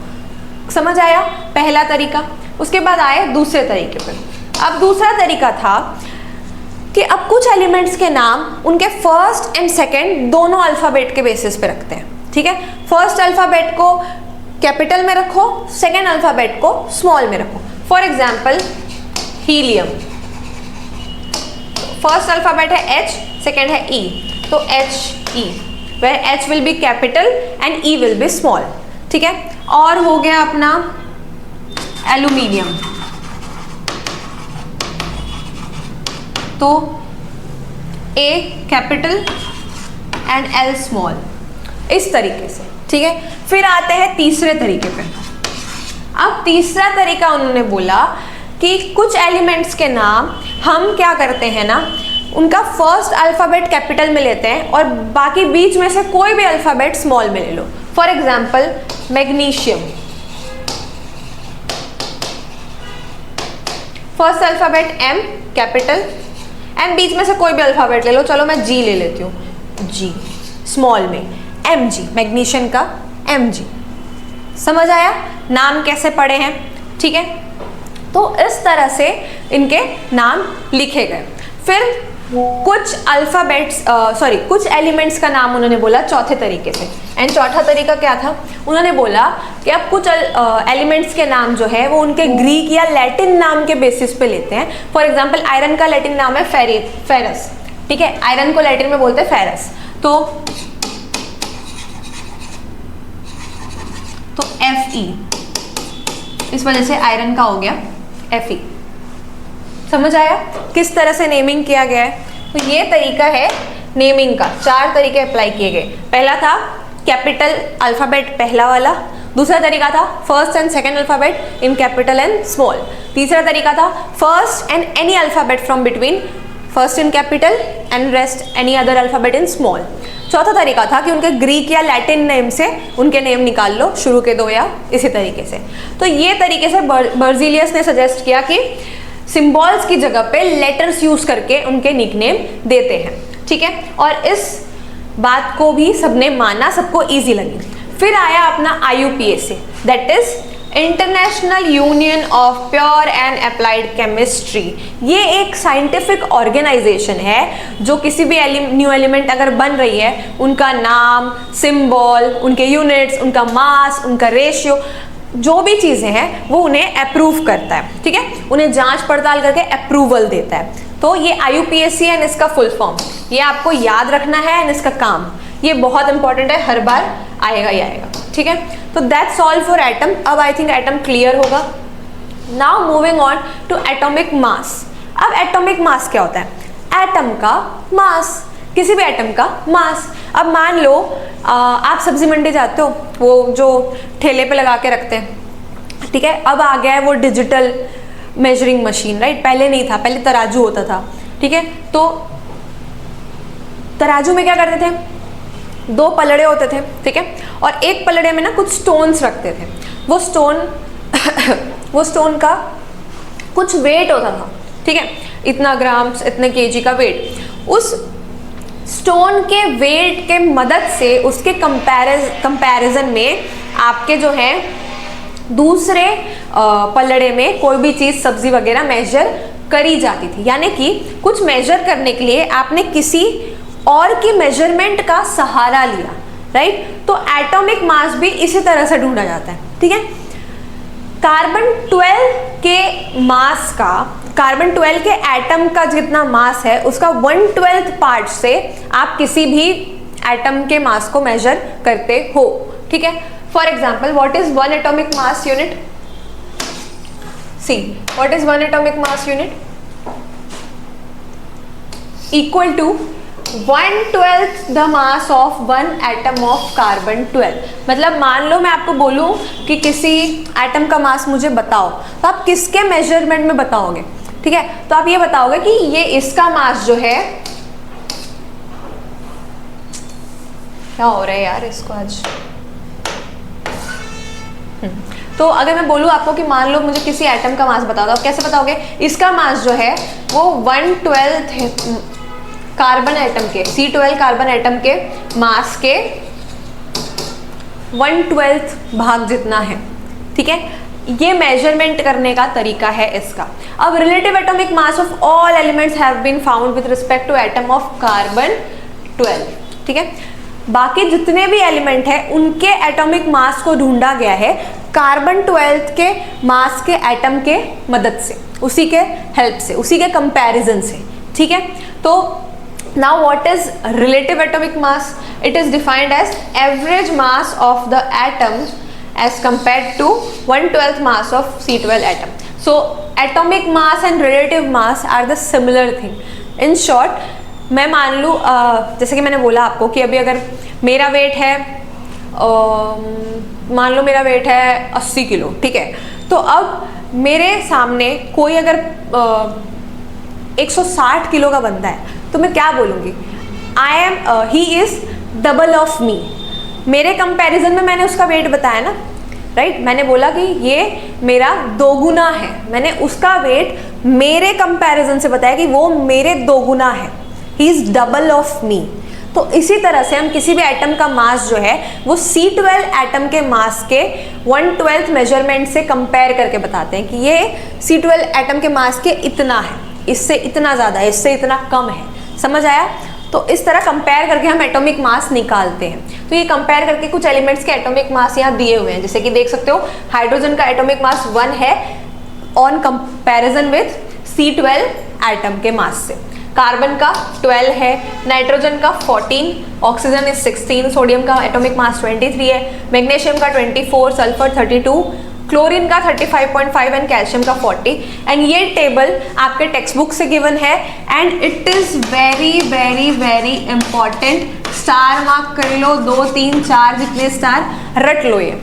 समझ आया पहला तरीका। उसके बाद आए दूसरे तरीके पे। अब दूसरा तरीका था कि अब कुछ एलिमेंट्स के नाम उनके फर्स्ट एंड सेकंड दोनों अल्फ़ाबेट के बेसिस पे रखते हैं, ठीक है। फर्स्ट अल्फ़ाबेट को कैपिटल में रखो, सेकंड अल्फ़ाबेट को स्मॉल में रखो। For example helium, first alphabet है H, सेकंड है E, तो HE, where H will be capital and E will be small, ठीक है। और हो गया अपना एल्यूमिनियम, तो A capital and L small, इस तरीके से, ठीक है। फिर आते हैं तीसरे तरीके पे। अब तीसरा तरीका उन्होंने बोला कि कुछ एलिमेंट्स के नाम हम क्या करते हैं ना, उनका फर्स्ट अल्फ़ाबेट कैपिटल में लेते हैं और बाकी बीच में से कोई भी अल्फ़ाबेट स्मॉल में ले लो। For example magnesium, first alphabet M capital and बीच में से कोई भी अल्फ़ाबेट ले लो, चलो मैं G ले लेती हूँ, G स्मॉल में, Mg, मैग्नीशियम का Mg। समझ आया नाम कैसे पढ़े हैं, ठीक है। तो इस तरह से इनके नाम लिखे गए। फिर कुछ अल्फ़ाबेट्स कुछ एलिमेंट्स का नाम उन्होंने बोला चौथे तरीके से। एंड चौथा तरीका क्या था, उन्होंने बोला कि अब कुछ एलिमेंट्स के नाम जो है वो उनके ग्रीक या लैटिन नाम के बेसिस पे लेते हैं। फॉर एग्जांपल आयरन का लैटिन नाम है फेरस, ठीक है। आयरन को लैटिन में बोलते हैं फेरस, तो Fe, इस वजह से आयरन का हो गया Fe। समझ आया किस तरह से नेमिंग किया गया है। तो ये तरीका है नेमिंग का। 4 तरीके अप्लाई किए गए। पहला था कैपिटल अल्फ़ाबेट पहला वाला, दूसरा तरीका था first and second alphabet in capital and small. तीसरा तरीका था first and any alphabet from between first in capital and rest any other alphabet in small. चौथा तरीका था कि उनके ग्रीक या लैटिन नेम से उनके नेम निकाल लो, शुरू के दो या इसी तरीके से। तो ये तरीके से बर्जीलियस ने सजेस्ट किया कि सिंबल्स की जगह पे लेटर्स यूज करके उनके निकनेम देते हैं, ठीक है। और इस बात को भी सबने माना, सबको इजी लगी। फिर आया अपना IUPAC, that is international union of pure and applied chemistry. ये एक साइंटिफिक ऑर्गेनाइजेशन है जो किसी भी न्यू एलिमेंट अगर बन रही है उनका नाम, सिंबल, उनके यूनिट्स, उनका मास, उनका रेशियो, जो भी चीज़ें हैं वो उन्हें अप्रूव करता है, ठीक है। उन्हें जांच पड़ताल करके अप्रूवल देता है। तो ये IUPAC एंड इसका फुल फॉर्म ये आपको याद रखना है एंड इसका काम ये बहुत इंपॉर्टेंट है, हर बार आएगा ही आएगा, ठीक है। तो दैट्स ऑल फॉर एटम। अब आई थिंक एटम क्लियर होगा। Now moving on to atomic mass. अब एटॉमिक मास क्या होता है? एटम का मास, किसी भी एटम का मास। अब मान लो आप सब्जी मंडी जाते हो, वो जो ठेले पे लगा के रखते हैं, ठीक है। अब आ गया है वो डिजिटल मेजरिंग मशीन, राइट। पहले नहीं था, पहले तराजू होता था, ठीक है। तो तराजू में क्या करते थे, दो पलड़े होते थे, ठीक है। और एक पलड़े में ना कुछ स्टोन्स रखते थे। वो स्टोन का कुछ वेट होता था, ठीक है, इतना ग्राम्स, इतने केजी का वेट। उस स्टोन के वेट के मदद से उसके कंपैरिजन में आपके जो है दूसरे पलड़े में कोई भी चीज़, सब्जी वगैरह मेजर करी जाती थी। यानी कि कुछ मेजर करने के लिए आपने किसी और की मेजरमेंट का सहारा लिया, राइट। तो एटॉमिक मास भी इसी तरह से ढूंढा जाता है, ठीक है। कार्बन 12 के मास का, कार्बन 12 के एटम का जितना मास है उसका 1/12 पार्ट से आप किसी भी एटम के मास को मेजर करते हो, ठीक है। For example, what is 1 atomic mass unit? See, what is 1 atomic mass unit? Equal to 1/12 the mass of 1 atom of carbon 12। मतलब मान लो मैं आपको बोलूं कि किसी एटम का मास मुझे बताओ, तो आप किसके मेजरमेंट में बताओगे, ठीक है। तो आप ये बताओगे कि ये इसका मास जो है, क्या हो रहा है यार इसको आज। तो अगर मैं बोलूं आपको कि मान लो मुझे किसी एटम का मास बता दो, आप कैसे बताओगे? इसका मास जो है वो 1/12 कार्बन एटम के, C12 कार्बन एटम के मास के 1/12 भाग जितना है, ठीक है। ये मेजरमेंट करने का तरीका है इसका। अब relative atomic mass of all elements have been found with respect to atom of carbon 12, ठीक है। बाकी जितने भी एलिमेंट है उनके एटॉमिक मास को ढूंढा गया है कार्बन 12 के मास के एटम के मदद से, उसी के हेल्प से, उसी के कंपैरिजन से, ठीक है। तो now what is relative atomic mass? It is defined as average mass of the atom as compared to 1/12 mass of C12 atom. So atomic mass and relative mass are the similar thing. In short, मैं मान लूँ जैसे कि मैंने बोला आपको कि अभी अगर मेरा वेट है, मान लो मेरा वेट है 80 किलो, ठीक है। तो अब मेरे सामने कोई अगर 160 किलो का बंदा है तो मैं क्या बोलूँगी? He is double of me. मेरे कंपैरिजन में मैंने उसका वेट बताया ना, राइट। मैंने बोला कि ये मेरा दोगुना है, मैंने उसका वेट मेरे कंपैरिजन से बताया कि वो मेरे दोगुना है, he is double of me. तो इसी तरह से हम किसी भी एटम का मास जो है वो C12 एटम के मास के 1/12 मेजरमेंट से कंपेयर करके बताते हैं कि ये C12 एटम के मास के इतना है, इससे इतना ज़्यादा है, इससे इतना कम है। समझ आया? तो इस तरह कंपेयर करके हम एटॉमिक मास निकालते हैं। तो ये कंपेयर करके कुछ एलिमेंट्स के एटॉमिक मास यहाँ दिए हुए हैं, जैसे कि देख सकते हो हाइड्रोजन का एटॉमिक मास 1 है on comparison with C12 atom के मास से। कार्बन का 12 है, नाइट्रोजन का 14, ऑक्सीजन इज 16, सोडियम का एटॉमिक मास 23 है, मैग्नीशियम का 24, सल्फर 32, क्लोरीन का 35.5 एंड कैल्शियम का 40। एंड ये टेबल आपके टेक्स्ट बुक से गिवन है and it is very very very important. Star mark कर लो, 2 3 4 जितने स्टार रट लो ये।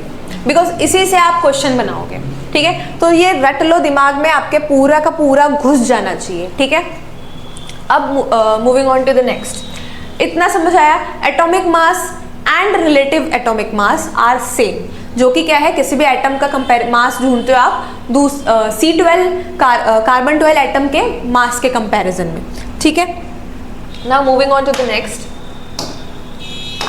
बिकॉज इसी से आप क्वेश्चन बनाओगे, ठीक है। तो ये रट लो दिमाग में, आपके पूरा का पूरा घुस जाना चाहिए, ठीक है। अब moving on to the next, इतना समझ आया, atomic mass and relative atomic mass are same, जो कि क्या है, किसी भी एटम का मास ढूंढते हो आप C12 कार्बन 12 एटम के मास के कंपैरिजन में, ठीक है। Now moving on to the next,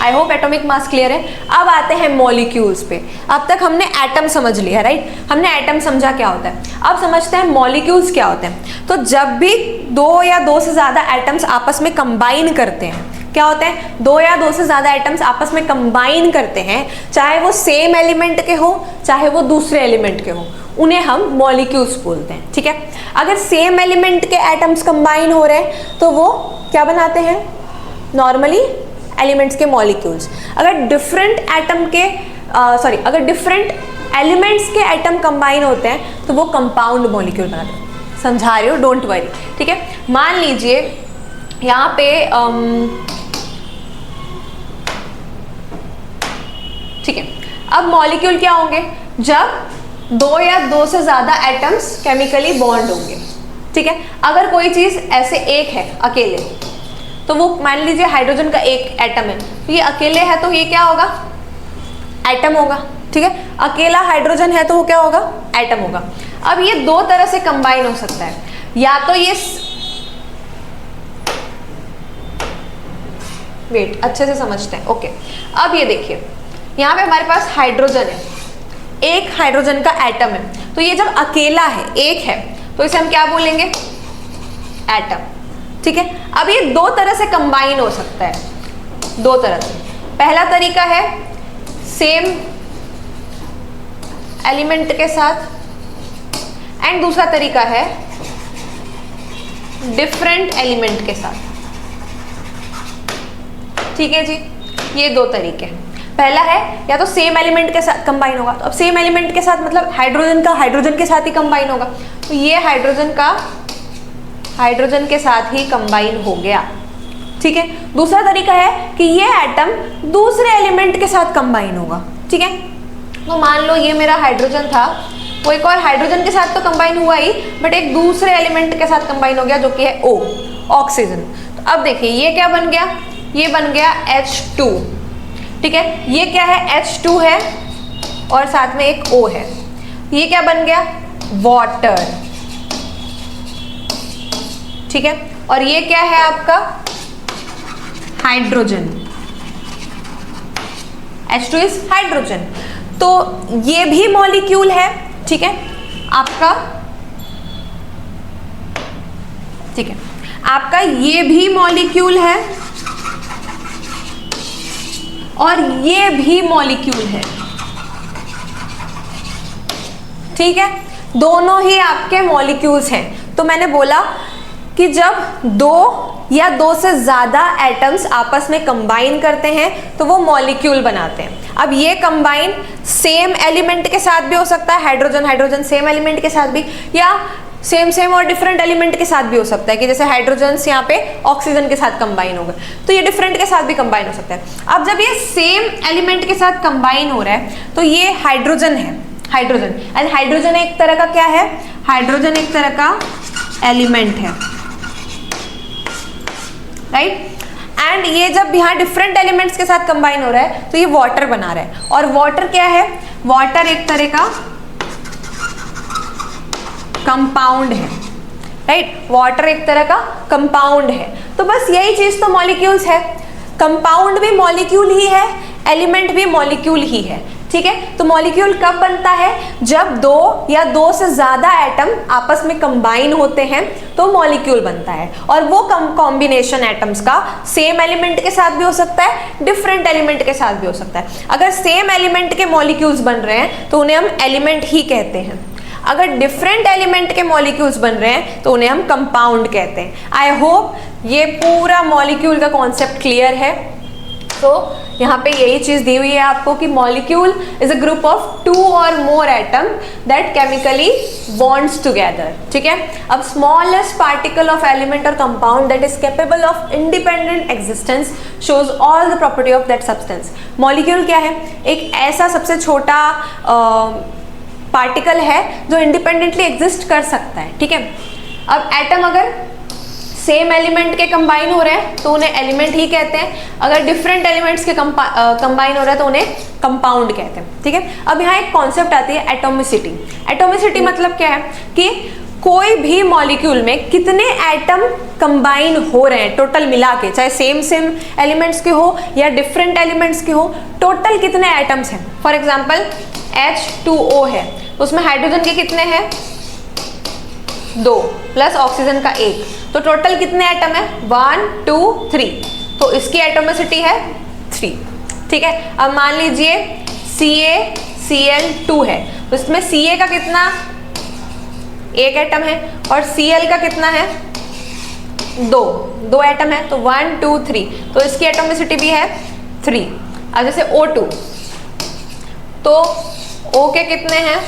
I hope atomic mass clear है। अब आते हैं मॉलिक्यूल्स पे। अब तक हमने एटम समझ लिया, राइट, हमने एटम समझा क्या होता है। अब समझते हैं मॉलिक्यूल्स क्या होते हैं। तो जब भी दो या दो से ज्यादा एटम्स आपस में कंबाइन करते हैं, क्या होते हैं, दो या दो से ज्यादा एटम्स आपस में कंबाइन करते हैं, चाहे वो सेम एलिमेंट के हो चाहे वो दूसरे एलिमेंट के हो, उन्हें हम मॉलिक्यूल्स बोलते हैं, ठीक है। अगर सेम एलिमेंट के एटम्स कंबाइन हो रहे हैं तो वो क्या बनाते हैं, नॉर्मली एलिमेंट्स के मॉलिक्यूल्स। अगर डिफरेंट एटम के अगर डिफरेंट एलिमेंट्स के एटम कंबाइन होते हैं तो वो कंपाउंड मॉलिक्यूल बनाते हैं। समझा रहे हो, डोंट वरी, ठीक है। मान लीजिए यहाँ पे ठीक है, अब मॉलिक्यूल क्या होंगे, जब दो या दो से ज्यादा एटम्स केमिकली बॉन्ड होंगे, ठीक है। अगर कोई चीज ऐसे एक है अकेले, तो वो मान लीजिए हाइड्रोजन का एक एटम है, तो ये अकेले है तो ये क्या होगा, एटम होगा, ठीक है। अकेला हाइड्रोजन है तो वो क्या होगा, एटम होगा। अब ये दो तरह से कंबाइन हो सकता है, या तो ये वेट अच्छे से समझते हैं, ओके। अब ये देखिए, यहाँ पे हमारे पास हाइड्रोजन है, एक हाइड्रोजन का एटम है, तो ये जब अकेला है, एक है, तो इसे हम क्या बोलेंगे, एटम, ठीक है। अब ये दो तरह से कंबाइन हो सकता है, दो तरह से। पहला तरीका है सेम एलिमेंट के साथ, एंड दूसरा तरीका है डिफरेंट एलिमेंट के साथ, ठीक है जी। ये दो तरीके हैं। पहला है या तो सेम एलिमेंट के साथ कंबाइन होगा, तो अब सेम एलिमेंट के साथ मतलब हाइड्रोजन का हाइड्रोजन के साथ ही कंबाइन होगा, तो ये हाइड्रोजन का हाइड्रोजन के साथ ही कंबाइन हो गया, ठीक है। दूसरा तरीका है कि ये एटम दूसरे एलिमेंट के साथ कंबाइन होगा, ठीक है। तो मान लो ये मेरा हाइड्रोजन था, वो एक और हाइड्रोजन के साथ तो कंबाइन हुआ ही, बट एक दूसरे एलिमेंट के साथ कंबाइन हो गया, जो कि है O, ऑक्सीजन। तो अब देखिए ये क्या बन गया, ये बन गया H2, ठीक है। ये क्या है, H2 है और साथ में एक O है, ये क्या बन गया, वाटर, ठीक है। और ये क्या है आपका, हाइड्रोजन, H2 इज हाइड्रोजन। तो ये भी मॉलिक्यूल है, ठीक है आपका, ठीक है आपका ये भी मॉलिक्यूल है और ये भी मॉलिक्यूल है, ठीक है। दोनों ही आपके मॉलिक्यूल्स हैं। तो मैंने बोला कि जब दो या दो से ज्यादा एटम्स आपस में कंबाइन करते हैं तो वो मॉलिक्यूल बनाते हैं। अब ये कंबाइन सेम एलिमेंट के साथ भी हो सकता है, हाइड्रोजन हाइड्रोजन सेम एलिमेंट के साथ भी, या सेम सेम और डिफरेंट एलिमेंट के साथ भी हो सकता है, कि जैसे हाइड्रोजन यहाँ पे ऑक्सीजन के साथ कंबाइन हो गए, तो ये डिफरेंट के साथ भी कंबाइन हो सकता है। अब जब ये सेम एलिमेंट के साथ कंबाइन हो रहा है तो ये हाइड्रोजन है, हाइड्रोजन, एंड हाइड्रोजन एक तरह का क्या है, हाइड्रोजन एक तरह का एलिमेंट है, राइट। एंड ये जब यहाँ डिफरेंट एलिमेंट्स के साथ कंबाइन हो रहा है तो ये वाटर बना रहा है। और वाटर क्या है, वाटर एक तरह का कंपाउंड है, राइट। वाटर एक तरह का कंपाउंड है। तो बस यही चीज तो मॉलिक्यूल्स है, कंपाउंड भी मॉलिक्यूल ही है, एलिमेंट भी मॉलिक्यूल ही है, ठीक है। तो मॉलिक्यूल कब बनता है, जब दो या दो से ज्यादा एटम आपस में कंबाइन होते हैं तो मॉलिक्यूल बनता है। और वो कॉम्बिनेशन एटम्स का सेम एलिमेंट के साथ भी हो सकता है, डिफरेंट एलिमेंट के साथ भी हो सकता है। अगर सेम एलिमेंट के मॉलिक्यूल्स बन रहे हैं तो उन्हें हम एलिमेंट ही कहते हैं, अगर डिफरेंट एलिमेंट के मॉलिक्यूल्स बन रहे हैं तो उन्हें हम कंपाउंड कहते हैं। आई होप ये पूरा मॉलिक्यूल का कॉन्सेप्ट क्लियर है। तो यहाँ पे यही चीज दी हुई है आपको कि molecule is a group of 2 और मोर atom that chemically bonds together, ठीक है। अब स्मॉलेस्ट पार्टिकल ऑफ एलिमेंट और compound that is capable of independent existence shows all the property of that substance. Molecule क्या है? एक ऐसा सबसे छोटा पार्टिकल है जो इंडिपेंडेंटली एग्जिस्ट कर सकता है, ठीक है। अब एटम अगर सेम एलिमेंट के कंबाइन हो रहे हैं तो उन्हें एलिमेंट ही कहते हैं, अगर डिफरेंट एलिमेंट्स के कंबाइन हो रहा है तो उन्हें कंपाउंड कहते हैं, ठीक है। अब यहाँ एक कॉन्सेप्ट आती है एटॉमिसिटी। एटॉमिसिटी मतलब क्या है कि कोई भी मॉलिक्यूल में कितने एटम कंबाइन हो रहे हैं टोटल मिला के, चाहे सेम एलिमेंट्स के हो या डिफरेंट एलिमेंट्स के हो, टोटल कितने एटम्स हैं। फॉर एग्जाम्पल H2O है, उसमें हाइड्रोजन के कितने हैं? 2 प्लस ऑक्सीजन का 1, तो टोटल कितने एटम है? 1 2 3, तो इसकी एटॉमिसिटी है 3, ठीक है। अब मान लीजिए CaCl2 है, तो इसमें Ca का कितना? 1 एटम है और Cl का कितना है? 2 एटम है, तो 1 2 3, तो इसकी एटॉमिसिटी भी है 3। अब जैसे O2, तो O के कितने हैं?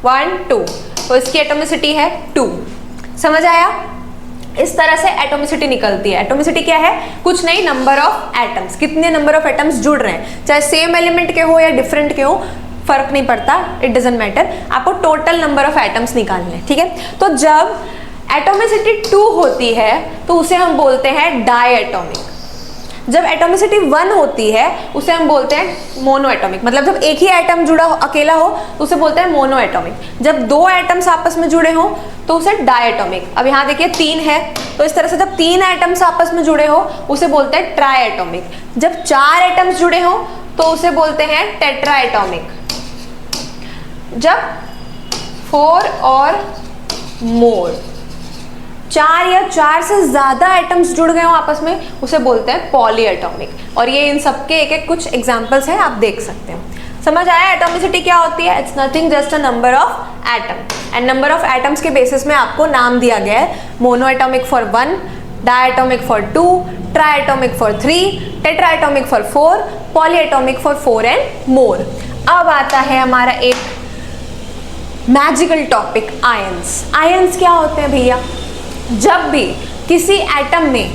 1 2, तो इसकी एटॉमिसिटी है 2। समझ आया? इस तरह से एटॉमिसिटी निकलती है। एटॉमिसिटी क्या है? कुछ नहीं, नंबर ऑफ एटम्स, कितने नंबर ऑफ एटम्स जुड़ रहे हैं, चाहे सेम एलिमेंट के हो या डिफरेंट के हो, फर्क नहीं पड़ता, इट डजंट मैटर, आपको टोटल नंबर ऑफ एटम्स निकालने हैं, ठीक है। तो जब एटॉमिसिटी 2 होती है तो उसे हम बोलते हैं डायएटॉमिक। जब एटॉमिसिटी 1 होती है उसे हम बोलते हैं मोनोएटॉमिक, मतलब जब एक ही एटम जुड़ा हो, अकेला हो, तो उसे बोलते हैं मोनोएटॉमिक। जब 2 एटम्स आपस में जुड़े हो तो उसे डायएटॉमिक। अब यहाँ देखिए 3 है, तो इस तरह से जब 3 एटम्स आपस में जुड़े हो उसे बोलते हैं ट्राइएटॉमिक। जब 4 एटम्स जुड़े हो तो उसे बोलते हैं टेट्राएटॉमिक। जब 4 और मोर, 4 या 4 से ज्यादा एटम्स जुड़ गए हो आपस में, उसे बोलते हैं पॉलीएटॉमिक। और ये इन सबके एक कुछ एग्जांपल्स हैं, आप देख सकते हैं। समझ आया एटॉमिसिटी क्या होती है? It's nothing just a number of atom, and number of atoms के बेसिस में आपको नाम दिया गया है। Monoatomic for 1, diatomic for 2, triatomic for 3, tetraatomic for 4, polyatomic for 4 and more. अब आता है हमारा एक मैजिकल टॉपिक, आयंस। आयंस क्या होते हैं भैया? जब भी किसी एटम में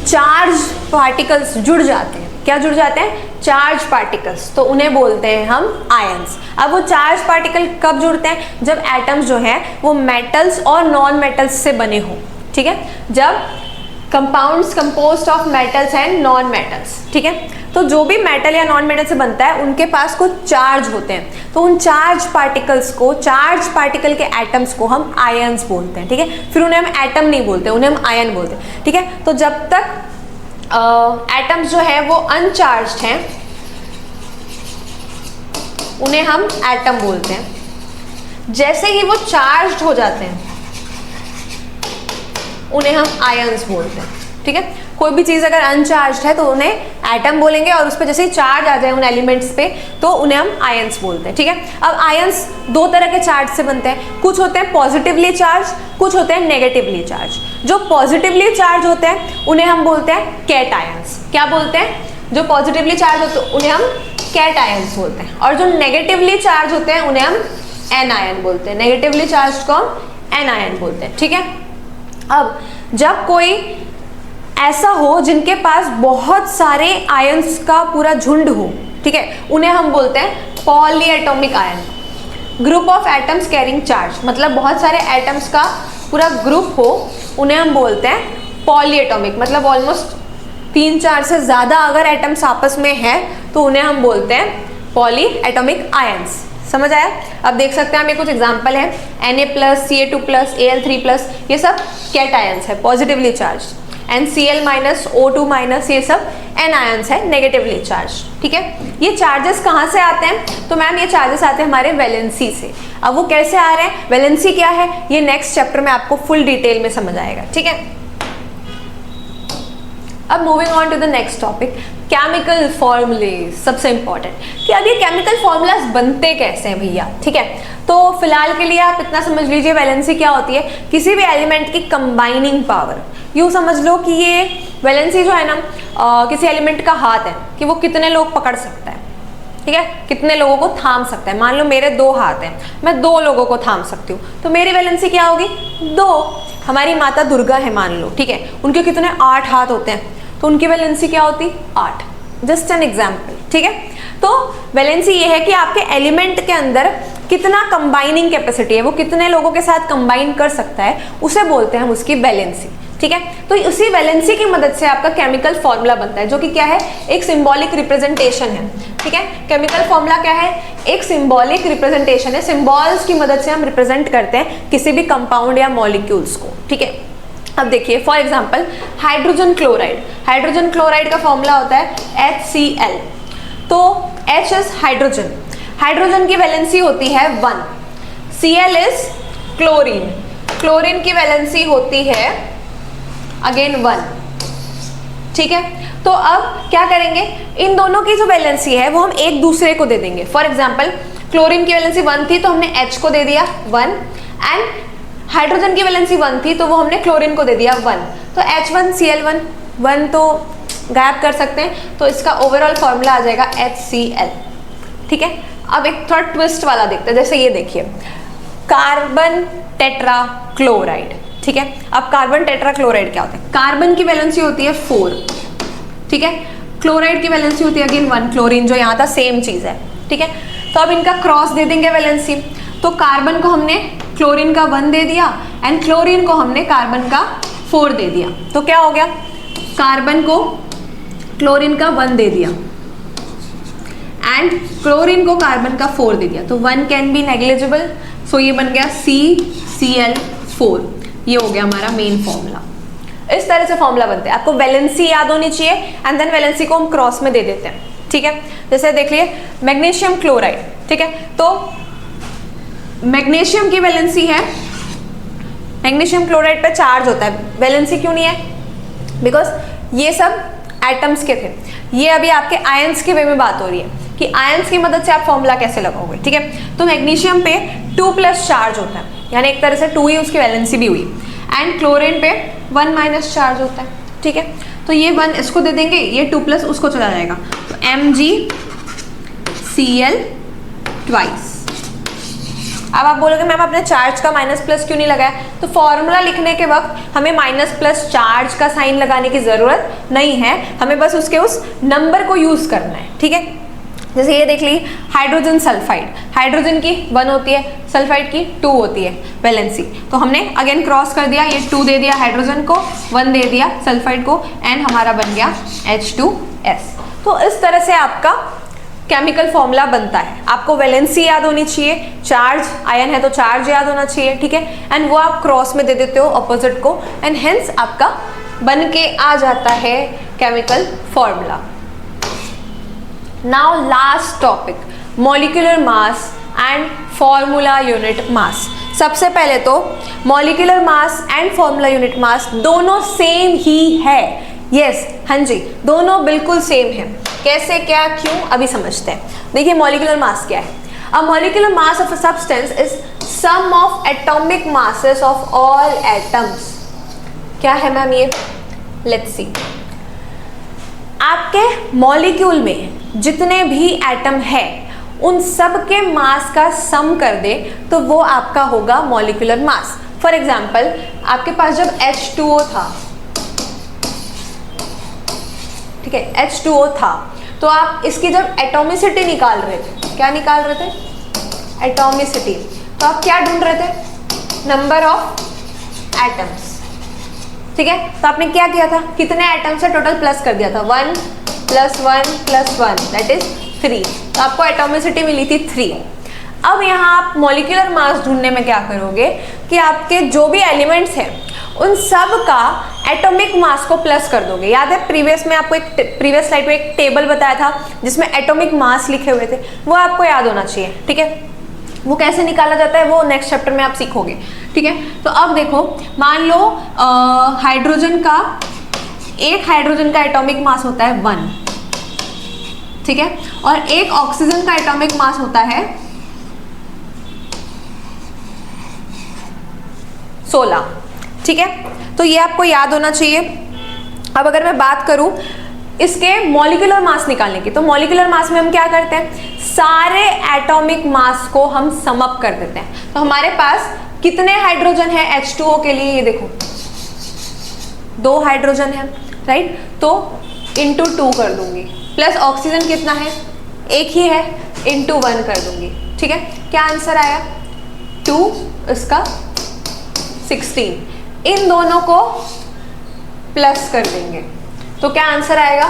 चार्ज पार्टिकल्स जुड़ जाते हैं, क्या जुड़ जाते हैं? चार्ज पार्टिकल्स, तो उन्हें बोलते हैं हम आयंस। अब वो चार्ज पार्टिकल कब जुड़ते हैं? जब एटम्स जो है वो मेटल्स और नॉन मेटल्स से बने हो, ठीक है। जब compounds composed of metals and non metals, ठीक है। तो जो भी मेटल या नॉन मेटल से बनता है उनके पास कुछ चार्ज होते हैं, तो उन चार्ज पार्टिकल्स को, चार्ज पार्टिकल के एटम्स को हम आयंस बोलते हैं, ठीक है। फिर उन्हें हम एटम नहीं बोलते, उन्हें हम आयन बोलते हैं, ठीक है। तो जब तक एटम्स जो है वो अनचार्ज्ड हैं उन्हें हम एटम बोलते हैं। जैसे ही वो चार्ज्ड हो जाते हैं उन्हें हम आयंस बोलते हैं, ठीक है। कोई भी चीज अगर अनचार्ज्ड है तो उन्हें एटम बोलेंगे, और उस पर जैसे ही चार्ज आ जाए उन एलिमेंट्स पे तो उन्हें हम आयंस बोलते हैं, ठीक है। अब आयंस 2 तरह के चार्ज से बनते हैं, कुछ होते हैं पॉजिटिवली चार्ज, कुछ होते हैं नेगेटिवली चार्ज। जो पॉजिटिवली चार्ज होते हैं उन्हें हम बोलते हैं कैट आयंस। क्या बोलते हैं? जो पॉजिटिवली चार्ज होते हैं उन्हें हम कैट आयंस बोलते हैं, और जो नेगेटिवली चार्ज होते हैं उन्हें हम एन आयन बोलते हैं। नेगेटिवली चार्ज को हम एन आयन बोलते हैं, ठीक है। अब जब कोई ऐसा हो जिनके पास बहुत सारे आयंस का पूरा झुंड हो, ठीक है, उन्हें हम बोलते हैं polyatomic ion. Group of atoms carrying charge, मतलब बहुत सारे एटम्स का पूरा ग्रुप हो, उन्हें हम बोलते हैं पॉलीएटॉमिक। मतलब ऑलमोस्ट 3-4 से ज़्यादा अगर एटम्स आपस में हैं तो उन्हें हम बोलते हैं पॉलीएटॉमिक आयंस। समझ आया? अब देख सकते हैं हम, ये कुछ एग्जाम्पल है, Na+, Ca2+, Al3+, ये सब कैट आयंस है, पॉजिटिवली चार्ज। NCl-, O2-, ये सब एन आयंस है, नेगेटिवली चार्ज, ठीक है। ये चार्जेस कहाँ से आते हैं? तो मैम ये चार्जेस आते हैं हमारे वैलेंसी से। अब वो कैसे आ रहे हैं, वैलेंसी क्या है, ये नेक्स्ट चैप्टर में आपको फुल डिटेल में समझ आएगा, ठीक है। अब moving on to the next topic, chemical फॉर्मूले। सबसे इंपॉर्टेंट कि अब ये केमिकल फॉर्मूलाज बनते कैसे हैं भैया, ठीक है। तो फिलहाल के लिए आप इतना समझ लीजिए, वैलेंसी क्या होती है? किसी भी एलिमेंट की कंबाइनिंग पावर। यूँ समझ लो कि ये वैलेंसी जो है ना किसी एलिमेंट का हाथ है कि वो कितने लोग पकड़ सकता है, ठीक है, कितने लोगों को थाम सकता है। मान लो मेरे 2 हाथ हैं, मैं 2 लोगों को थाम सकती हूँ, तो मेरी वैलेंसी क्या होगी 2। हमारी माता दुर्गा है मान लो, ठीक है, उनके कितने 8 हाथ होते हैं, तो उनकी वैलेंसी क्या होती 8। जस्ट एन एग्जाम्पल, ठीक है। तो वैलेंसी ये है कि आपके एलिमेंट के अंदर कितना कंबाइनिंग कैपेसिटी है, वो कितने लोगों के साथ कंबाइन कर सकता है, उसे बोलते हैं हम उसकी वैलेंसी, ठीक है। तो उसी वैलेंसी की मदद से आपका केमिकल फॉर्मूला बनता है, जो कि क्या है, एक सिंबॉलिक रिप्रेजेंटेशन है, ठीक है। केमिकल फॉर्मूला क्या है, एक सिंबॉलिक रिप्रेजेंटेशन है। सिंबल्स की मदद से हम रिप्रेजेंट करते हैं किसी भी कंपाउंड या मॉलिक्यूल्स को, ठीक है। अब देखिए for example hydrogen chloride, hydrogen chloride का फॉर्मूला होता है HCl। तो H इज हाइड्रोजन, हाइड्रोजन की वैलेंसी होती है 1, Cl इज क्लोरीन, क्लोरीन की वैलेंसी होती है अगेन 1, ठीक है। तो अब क्या करेंगे, इन दोनों की जो वैलेंसी है वो हम एक दूसरे को दे देंगे। फॉर एग्जांपल क्लोरीन की वैलेंसी 1 थी तो हमने H को दे दिया 1, एंड हाइड्रोजन की वैलेंसी 1 थी तो वो हमने क्लोरीन को दे दिया 1। तो H1Cl1, 1 तो गायब कर सकते हैं, तो इसका ओवरऑल फॉर्मूला आ जाएगा HCl, ठीक है। अब एक थोड़ा ट्विस्ट वाला देखते हैं, जैसे ये देखिए कार्बन टेट्रा क्लोराइड, ठीक है। अब कार्बन टेट्रा क्लोराइड क्या होता है, कार्बन की वैलेंसी होती है 4, ठीक है, क्लोराइड की वैलेंसी होती है अगेन 1, क्लोरीन जो यहाँ था सेम चीज है, ठीक है। तो अब इनका क्रॉस दे देंगे वैलेंसी, तो कार्बन को हमने क्लोरीन का 1 दे दिया एंड क्लोरीन को हमने कार्बन का 4 दे दिया, तो क्या हो गया, कार्बन को क्लोरीन का 1 दे दिया एंड क्लोरीन को कार्बन का 4 दे दिया, तो 1 कैन बी नेग्लिजिबल, सो ये बन गया CCl4। ये हो गया हमारा मेन फॉर्मूला। इस तरह से फॉर्मूला बनते हैं, आपको वैलेंसी याद होनी चाहिए एंड देन वैलेंसी को हम क्रॉस में दे देते हैं, ठीक है। जैसे देख लिए मैग्नीशियम क्लोराइड, ठीक है, तो मैग्नीशियम की वैलेंसी है, मैग्नीशियम क्लोराइड पे चार्ज होता है, वैलेंसी क्यों नहीं है, बिकॉज ये सब एटम्स के थे, ये अभी आपके आयंस के वे में बात हो रही है कि आयंस की मदद से आप फॉर्मूला कैसे लगाओगे, ठीक है। तो मैग्नीशियम पे 2+ चार्ज होता है, यानी एक तरह से 2 ही उसकी वैलेंसी भी हुई, एंड क्लोरीन पे 1- चार्ज होता है, ठीक है। तो ये 1 इसको दे देंगे, ये 2+ उसको चला जाएगा, तो MgCl ट्वाइस। अब आप बोलोगे मैम अपने चार्ज का माइनस+ क्यों नहीं लगाया, तो फॉर्मूला लिखने के वक्त हमें माइनस+ चार्ज का साइन लगाने की जरूरत नहीं है, हमें बस उसके उस नंबर को यूज करना है, ठीक है। जैसे ये देख ली हाइड्रोजन सल्फाइड, हाइड्रोजन की 1 होती है, सल्फाइड की 2 होती है वैलेंसी, तो हमने अगेन क्रॉस कर दिया, ये 2 दे दिया हाइड्रोजन को, 1 दे दिया सल्फाइड को, एंड हमारा बन गया H2S। तो इस तरह से आपका केमिकल फॉर्मूला बनता है। आपको वैलेंसी याद होनी चाहिए, चार्ज आयन है तो चार्ज याद होना चाहिए, ठीक है, एंड वो आप क्रॉस में दे देते हो अपोजिट को, एंड हेंस आपका बन के आ जाता है chemical formula. Now last topic, molecular mass and formula unit मास। सबसे पहले तो molecular mass and formula unit मास दोनों सेम ही है, यस, हाँ जी, दोनों बिल्कुल सेम है। कैसे, क्या, क्यों, अभी समझते हैं। देखिए मॉलिक्यूलर मास क्या है। A molecular mass of a substance is sum of atomic masses of all atoms. क्या है मैम ये, लेट्स सी। आपके मॉलिक्यूल में जितने भी एटम है उन सब के मास का सम कर दे तो वो आपका होगा मॉलिक्यूलर मास। फॉर एग्जाम्पल आपके पास जब H2O था, ठीक है, H2O था, तो आप इसकी जब एटॉमिसिटी निकाल रहे थे, क्या निकाल रहे थे, एटॉमिसिटी, तो आप क्या ढूंढ रहे थे, नंबर ऑफ एटम्स, ठीक है। तो आपने क्या किया था, कितने एटम्स से टोटल प्लस कर दिया था, 1 + 1 + 1 दैट इज 3, तो आपको एटॉमिसिटी मिली थी 3। अब यहाँ आप मॉलिक्यूलर मास ढूंढने में क्या करोगे कि आपके जो भी एलिमेंट्स हैं उन सब का एटॉमिक मास को प्लस कर दोगे। याद है प्रीवियस में आपको एक प्रीवियस स्लाइड में एक टेबल बताया था जिसमें एटॉमिक मास लिखे हुए थे, वो आपको याद होना चाहिए, ठीक है। वो कैसे निकाला जाता है वो नेक्स्ट चैप्टर में आप सीखोगे, ठीक है। तो अब देखो, मान लो हाइड्रोजन का, एक हाइड्रोजन का एटॉमिक मास होता है 1, ठीक है, और एक ऑक्सीजन का एटॉमिक मास होता है 16, ठीक है। तो ये आपको याद होना चाहिए अब अगर मैं बात करूं इसके मॉलिक्यूलर मास निकालने की, तो मॉलिक्यूलर मास में हम क्या करते हैं, सारे एटॉमिक मास को हम सम अप कर देते हैं। तो हमारे पास कितने हाइड्रोजन है H2O के लिए, ये देखो 2 हाइड्रोजन है, राइट, तो इंटू 2 कर दूंगी, प्लस ऑक्सीजन कितना है, एक ही है, इंटू 1 कर दूंगी। ठीक है, क्या आंसर आया, 2 इसका 16, इन दोनों को प्लस कर देंगे तो क्या आंसर आएगा,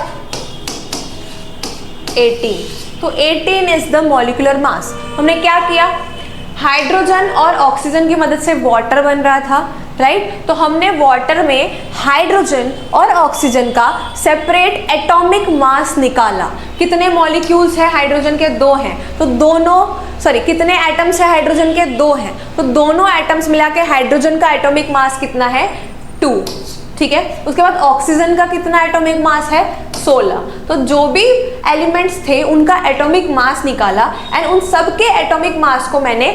18। तो 18 इज द मॉलिक्यूलर मास। हमने क्या किया, हाइड्रोजन और ऑक्सीजन की मदद से वाटर बन रहा था, राइट, तो हमने वाटर में हाइड्रोजन और ऑक्सीजन का सेपरेट एटॉमिक मास निकाला। कितने मॉलिक्यूल्स है हाइड्रोजन के, 2 हैं, तो दोनों कितने एटम्स है हाइड्रोजन के, 2 हैं, तो दोनों एटम्स मिला के हाइड्रोजन का एटॉमिक मास कितना है, 2। ठीक है, उसके बाद ऑक्सीजन का कितना एटॉमिक मास है, 16। तो जो भी एलिमेंट्स थे उनका एटॉमिक मास निकाला एंड उन सब के एटॉमिक मास को मैंने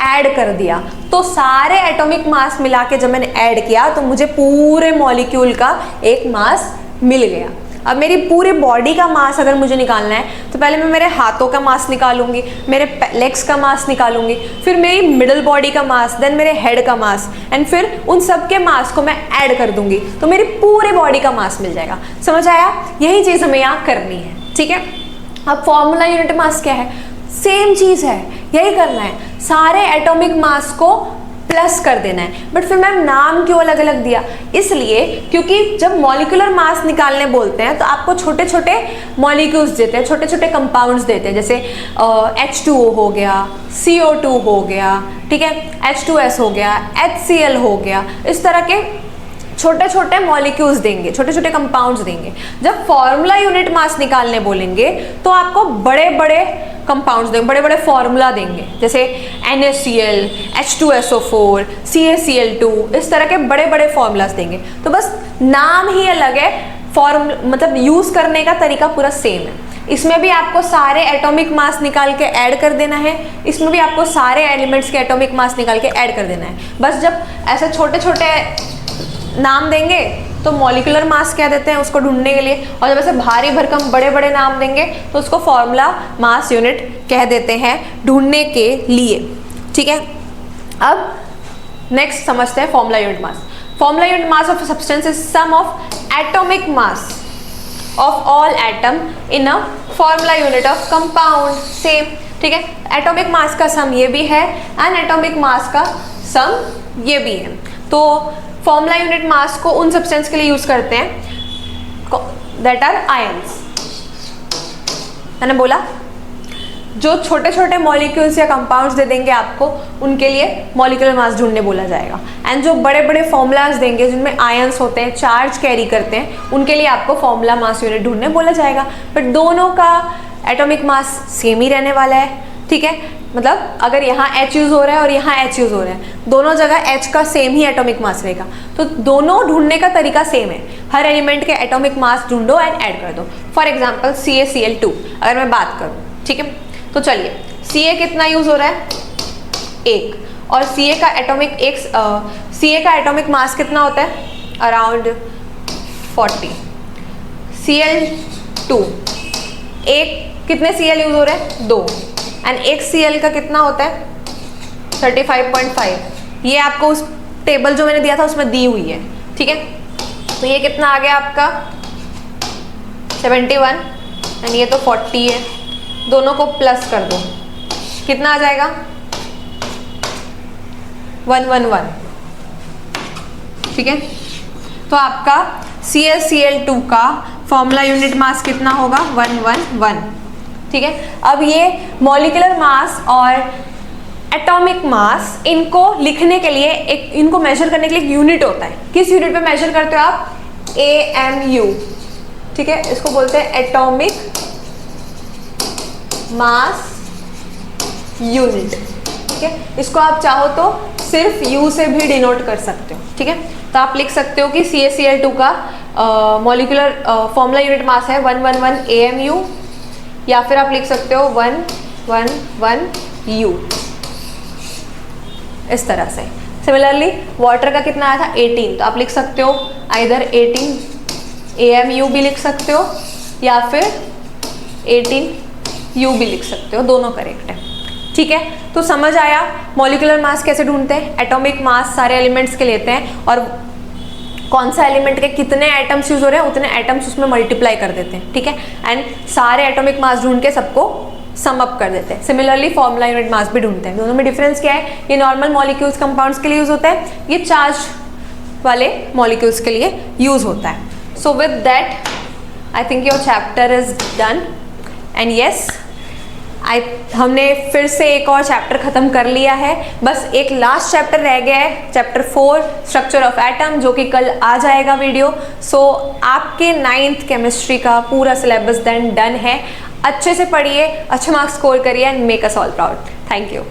ऐड कर दिया। तो सारे एटॉमिक मास मिला के जब मैंने ऐड किया तो मुझे पूरे मॉलिक्यूल का एक मास मिल गया। अब मेरी पूरी बॉडी का मास अगर मुझे निकालना है तो पहले मैं मेरे हाथों का मास निकालूंगी, मेरे लेग्स का मास निकालूंगी, फिर मेरी मिडल बॉडी का मास, देन मेरे हेड का मास, एंड फिर उन सब के मास को मैं ऐड कर दूंगी तो मेरी पूरी बॉडी का मास मिल जाएगा। समझ आया, यही चीज़ हमें यहाँ करनी है। ठीक है, अब फॉर्मूला यूनिट मास क्या है, सेम चीज़ है, यही करना है, सारे एटॉमिक मास को प्लस कर देना है। बट फिर मैम नाम क्यों अलग अलग दिया, इसलिए क्योंकि जब मॉलिक्यूलर मास निकालने बोलते हैं तो आपको छोटे छोटे मॉलिक्यूल्स देते हैं, छोटे छोटे कंपाउंड्स देते हैं, जैसे H2O हो गया, CO2 हो गया, ठीक है, H2S हो गया, HCl हो गया, इस तरह के छोटे छोटे मॉलिक्यूल्स देंगे, छोटे छोटे कंपाउंड्स देंगे। जब फॉर्मूला यूनिट मास निकालने बोलेंगे तो आपको बड़े बड़े कंपाउंड्स देंगे, बड़े बड़े फॉर्मूला देंगे, जैसे NaCl, H2SO4, CaCl2, इस तरह के बड़े बड़े फॉर्मूलाज देंगे। तो बस नाम ही अलग है, मतलब यूज करने का तरीका पूरा सेम है। इसमें भी आपको सारे एटॉमिक मास निकाल के ऐड कर देना है, इसमें भी आपको सारे एलिमेंट्स के एटॉमिक मास निकाल के ऐड कर देना है। बस जब ऐसे छोटे छोटे नाम देंगे तो मॉलिक्यूलर मास कह देते हैं उसको ढूंढने के लिए, और जब ऐसे भारी भरकम बड़े बड़े नाम देंगे तो उसको फॉर्मूला मास यूनिट कह देते हैं ढूंढने के लिए। ठीक है, अब नेक्स्ट समझते हैं formula unit mass. Formula unit mass of substance is sum of atomic mass of all atom in a formula unit of compound, same. ठीक है, एटॉमिक मास का सम ये भी है एंड एटॉमिक मास का सम ये भी है। तो फॉर्मूला यूनिट मास को उन सब्सटेंस के लिए यूज करते हैं दैट आर आयंस। मैंने बोला जो छोटे छोटे मॉलिक्यूल्स या कंपाउंड्स दे देंगे आपको उनके लिए मॉलिक्यूलर मास ढूंढने बोला जाएगा, एंड जो बड़े बड़े फॉर्मूलाज देंगे जिनमें आयंस होते हैं, चार्ज कैरी करते हैं, उनके लिए आपको फॉर्मूला मास यूनिट ढूंढने बोला जाएगा। बट दोनों का एटॉमिक मास सेम ही रहने वाला है। ठीक है, मतलब अगर यहाँ H यूज हो रहा है और यहाँ H यूज हो रहा है, दोनों जगह H का सेम ही एटॉमिक मास रहेगा, तो दोनों ढूंढने का तरीका सेम है। हर एलिमेंट के एटॉमिक मास ढूंढो एंड ऐड कर दो। फॉर एग्जांपल CaCl2 अगर मैं बात करूँ, ठीक है, तो चलिए Ca कितना यूज हो रहा है, 1, और Ca का एटॉमिक मास कितना होता है, अराउंड 40। Cl2 एक कितने Cl यूज हो रहे हैं, 2, एंड एक Cl का कितना होता है 35.5। ये आपको उस टेबल जो मैंने दिया था उसमें दी हुई है। ठीक है, तो ये कितना आ गया आपका 71 एंड ये तो 40 है, दोनों को प्लस कर दो, कितना आ जाएगा 111। ठीक है, तो आपका CaCl2 का फॉर्मूला यूनिट मास कितना होगा, 111। ठीक है, अब ये मॉलिक्यूलर मास और एटॉमिक मास, इनको लिखने के लिए इनको मेजर करने के लिए एक यूनिट होता है। किस यूनिट पे मेजर करते हो आप, AMU। ठीक है, इसको बोलते हैं एटॉमिक मास यूनिट। ठीक है, इसको आप चाहो तो सिर्फ U से भी डिनोट कर सकते हो। ठीक है, तो आप लिख सकते हो कि CaCl2 का मॉलिक्यूलर फॉर्मूला यूनिट मास है 111 AMU, या फिर आप लिख सकते हो 111U, इस तरह से। सिमिलरली वाटर का कितना आया था 18, तो आप लिख सकते हो आइदर 18 AMU भी लिख सकते हो या फिर 18U भी लिख सकते हो, दोनों करेक्ट है। ठीक है, तो समझ आया मॉलिक्यूलर मास कैसे ढूंढते हैं। एटॉमिक मास सारे एलिमेंट्स के लेते हैं और कौन सा एलिमेंट के कितने एटम्स यूज हो रहे हैं उतने एटम्स उसमें मल्टीप्लाई कर देते हैं। ठीक है, एंड सारे एटॉमिक मास ढूंढ के सबको सम अप कर देते हैं। सिमिलरली फॉर्मूला यूनिट मास भी ढूंढते हैं। दोनों में डिफरेंस क्या है, ये नॉर्मल मॉलिक्यूल्स कंपाउंड्स के लिए यूज होता है, ये चार्ज वाले मॉलिक्यूल्स के लिए यूज होता है। So with that I think your chapter is done and yes हमने फिर से एक और चैप्टर खत्म कर लिया है। बस एक लास्ट चैप्टर रह गया है, चैप्टर 4 स्ट्रक्चर ऑफ एटम, जो कि कल आ जाएगा वीडियो। सो आपके 9th केमिस्ट्री का पूरा सिलेबस देन डन है। अच्छे से पढ़िए, अच्छे मार्क्स स्कोर करिए and make us all proud. Thank you.